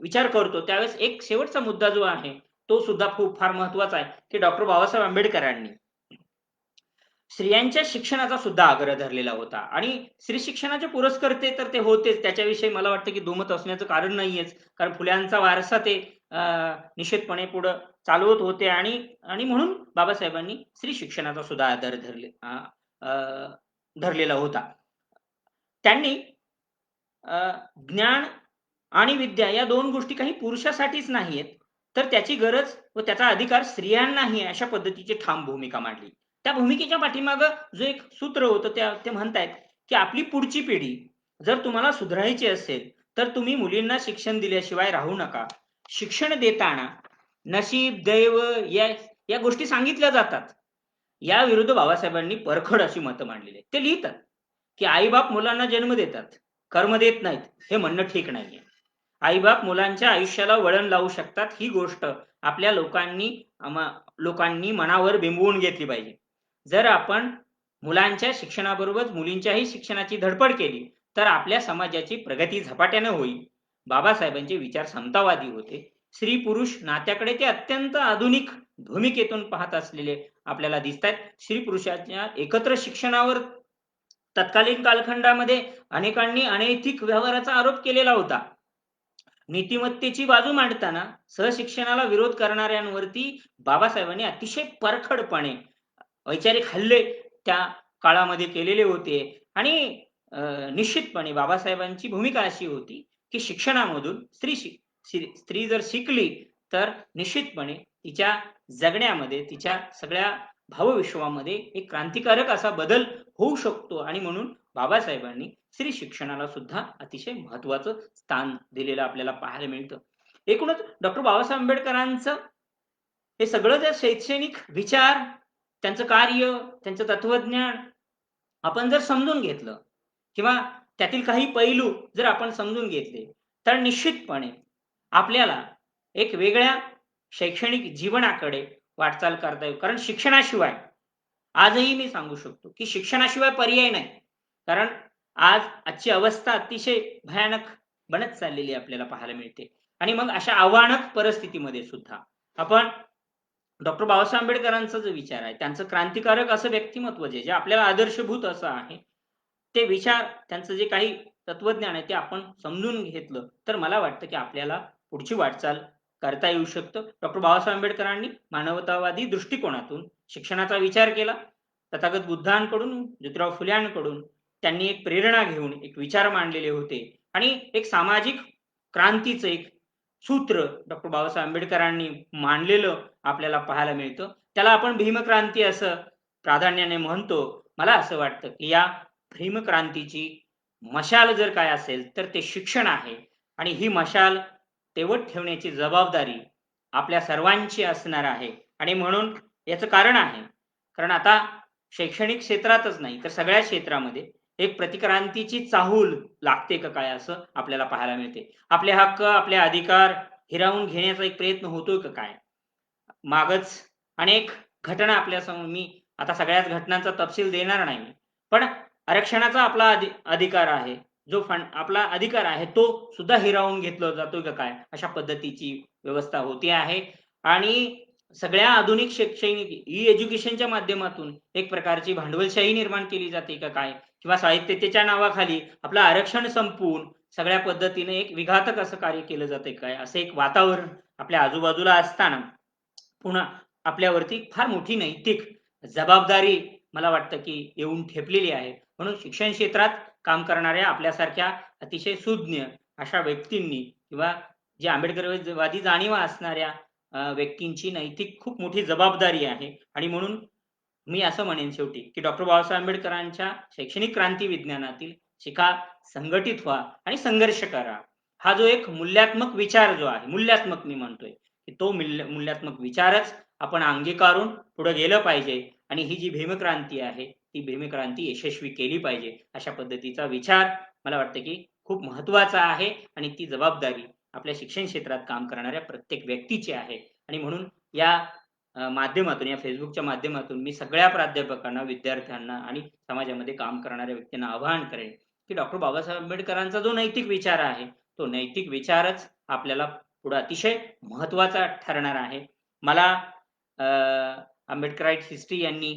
विचार करतो त्यावेळेस एक शेवटचा मुद्दा जो आहे तो सुद्धा खूप फार महत्त्वाचा आहे की डॉक्टर बाबासाहेब आंबेडकरांनी स्त्रियांच्या शिक्षणाचा सुद्धा आग्रह धरलेला होता. आणि स्त्री शिक्षणाचे पुरस्कर्ते तर ते होतेच, त्याच्याविषयी मला वाटतं की दुमत असण्याचं कारण नाहीयेच. कारण फुल्यांचा वारसा ते निश्चितपणे पुढं चालवत होते आणि म्हणून बाबासाहेबांनी स्त्री शिक्षणाचा सुद्धा आदर धरलेला होता. त्यांनी ज्ञान आणि विद्या या 2 गोष्टी काही पुरुषासाठीच नाहीयेत, तर त्याची गरज व त्याचा अधिकार स्त्रियांनाही आहे, अशा पद्धतीची ठाम भूमिका मांडली. त्या भूमिकेच्या पाठीमागं जो एक सूत्र होतं ते म्हणतायत, की आपली पुढची पिढी जर तुम्हाला सुधारायची असेल, तर तुम्ही मुलींना शिक्षण दिल्याशिवाय राहू नका. शिक्षण देताना नशीब, दैव या गोष्टी सांगितल्या जातात. या विरुद्ध बाबासाहेबांनी परखड अशी मतं मांडलेली आहेत. ते लिहितात, की आई-बाप मुलांना जन्म देतात, कर्म देत नाहीत. हे म्हणणं ठीक नाहीये. आईबाप मुलांच्या आयुष्याला वळण लावू शकतात, ही गोष्ट आपल्या लोकांनी मनावर बिंबवून घेतली पाहिजे. जर आपण मुलांच्या शिक्षणाबरोबर मुलींच्याही शिक्षणाची धडपड केली तर आपल्या समाजाची प्रगती झपाट्याने होईल. बाबासाहेबांचे विचार समतावादी होते. स्त्री पुरुष नात्याकडे ते अत्यंत आधुनिक भूमिकेतून पाहत असलेले आपल्याला दिसतात. स्त्री पुरुषाच्या एकत्र शिक्षणावर तत्कालीन कालखंडामध्ये अनेकांनी अनैतिक व्यवहाराचा आरोप केलेला होता. नीतिमत्तेची बाजू मांडताना सहशिक्षणाला विरोध करणाऱ्यांवरती बाबासाहेबांनी अतिशय परखडपणे वैचारिक हल्ले त्या काळामध्ये केलेले होते आणि निश्चितपणे बाबासाहेबांची भूमिका अशी होती की शिक्षणामधून स्त्री जर शिकली तर निश्चितपणे तिच्या जगण्यामध्ये, तिच्या सगळ्या भावविश्वामध्ये एक क्रांतिकारक असा बदल होऊ शकतो आणि म्हणून बाबासाहेबांनी स्त्री शिक्षणाला सुद्धा अतिशय महत्वाचं स्थान दिलेलं आपल्याला पाहायला मिळतं. एकूणच डॉक्टर बाबासाहेब आंबेडकरांचं हे सगळं जे शैक्षणिक विचार, त्यांचं कार्य, त्यांचं तत्वज्ञान आपण जर समजून घेतलं किंवा त्यातील काही पैलू जर आपण समजून घेतले तर निश्चितपणे आपल्याला एक वेगळ्या शैक्षणिक जीवनाकडे वाटचाल करता येईल. कारण शिक्षणाशिवाय आजही मी सांगू शकतो की शिक्षणाशिवाय पर्याय नाही. कारण आजची अवस्था अतिशय भयानक बनत चाललेली आपल्याला पाहायला मिळते. आणि मग अशा आव्हानक परिस्थितीमध्ये सुद्धा आपण डॉक्टर बाबासाहेब आंबेडकरांचा जो विचार आहे, त्यांचं क्रांतिकारक असं व्यक्तिमत्व जे आपल्याला आदर्शभूत असं आहे, ते विचार, त्यांचं जे काही तत्वज्ञान आहे ते आपण समजून घेतलं तर मला वाटतं की आपल्याला पुढची वाटचाल करता येऊ शकतं. डॉक्टर बाबासाहेब आंबेडकरांनी मानवतावादी दृष्टिकोनातून शिक्षणाचा विचार केला. तथागत बुद्धांकडून, ज्योतिराव फुल्यांकडून त्यांनी एक प्रेरणा घेऊन एक विचार मांडलेले होते आणि एक सामाजिक क्रांतीचं एक सूत्र डॉक्टर बाबासाहेब आंबेडकरांनी मांडलेलं आपल्याला पाहायला मिळतं. त्याला आपण भीमक्रांती असं प्राधान्याने म्हणतो. मला असं वाटतं की या भीमक्रांतीची मशाल जर काय असेल तर ते शिक्षण आहे आणि ही मशाल तेवत ठेवण्याची जबाबदारी आपल्या सर्वांची असणार आहे. आणि म्हणून याचं कारण आहे, कारण आता शैक्षणिक क्षेत्रातच नाही तर सगळ्या क्षेत्रामध्ये एक प्रतिक्रांतीची चाहूल लागते का काय असं आपल्याला पाहायला मिळते. आपले हक्क, आपले अधिकार हिरावून घेण्याचा एक प्रयत्न होतोय का काय? मागच अनेक घटना आपल्यासमोर, मी आता सगळ्याच घटनांचा तपशील देणार नाही. पण आरक्षणाचा आपला अधिकार आहे, जो आपला अधिकार आहे तो सुद्धा हिरावून घेतला जातोय का काय? अशा पद्धतीची व्यवस्था होती आहे. आणि सगळ्या आधुनिक शैक्षणिक एज्युकेशनच्या माध्यमातून एक प्रकारची भांडवलशाही निर्माण केली जाते का काय? किंवा साहित्यतेच्या नावाखाली आपलं आरक्षण संपवून सगळ्या पद्धतीने एक विघातक असं कार्य केलं जाते काय? असं एक वातावरण आपल्या आजूबाजूला असताना पुन्हा आपल्यावरती फार मोठी नैतिक जबाबदारी मला वाटतं की येऊन ठेपलेली आहे. म्हणून शिक्षण क्षेत्रात काम करणाऱ्या आपल्यासारख्या अतिशय सुज्ञ अशा व्यक्तींनी किंवा जे आंबेडकरवादी जाणीवा असणाऱ्या व्यक्तींची नैतिक खूप मोठी जबाबदारी आहे. आणि म्हणून मी असं म्हणेन शेवटी की डॉक्टर बाबासाहेब आंबेडकरांच्या शैक्षणिक क्रांती विज्ञानातील शिका, संघटित व्हा आणि संघर्ष करा. हा जो एक मूल्यात्मक विचार जो आहे, मूल्यात्मक मी म्हणतोय, की तो मूल्यात्मक विचारच आपण अंगीकारून पुढे गेलं पाहिजे आणि ही जी भीमक्रांती आहे ती भीमक्रांती यशस्वी केली पाहिजे. अशा पद्धतीचा विचार मला वाटतं की खूप महत्वाचा आहे आणि ती जबाबदारी आपल्या शिक्षण क्षेत्रात काम करणाऱ्या प्रत्येक व्यक्तीची आहे. आणि म्हणून या माध्यमातून, या Facebookच्या माध्यमातून मी सगळ्या प्राध्यापकांना, विद्यार्थ्यांना आणि समाजामध्ये काम करणाऱ्या व्यक्तींना आवाहन करेन की डॉक्टर बाबासाहेब आंबेडकरांचा जो नैतिक विचार आहे तो नैतिक विचारच आपल्याला पुढे अतिशय महत्वाचा ठरणार आहे. मला आंबेडकराईट हिस्ट्री यांनी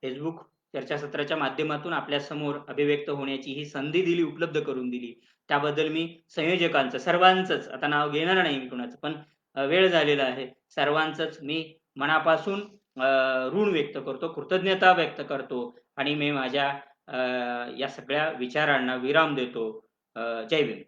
फेसबुक चर्चासत्राच्या माध्यमातून आपल्या समोर अभिव्यक्त होण्याची ही संधी दिली, उपलब्ध करून दिली, त्याबद्दल मी संयोजकांचं, सर्वांचंच, आता नाव घेणार नाही मी कुणाचं, पण वेळ झालेला आहे, सर्वांचंच मी मनापासून ऋण व्यक्त करतो, कृतज्ञता व्यक्त करतो आणि मी माझ्या या सगळ्या विचारांना विराम देतो. जय भीम.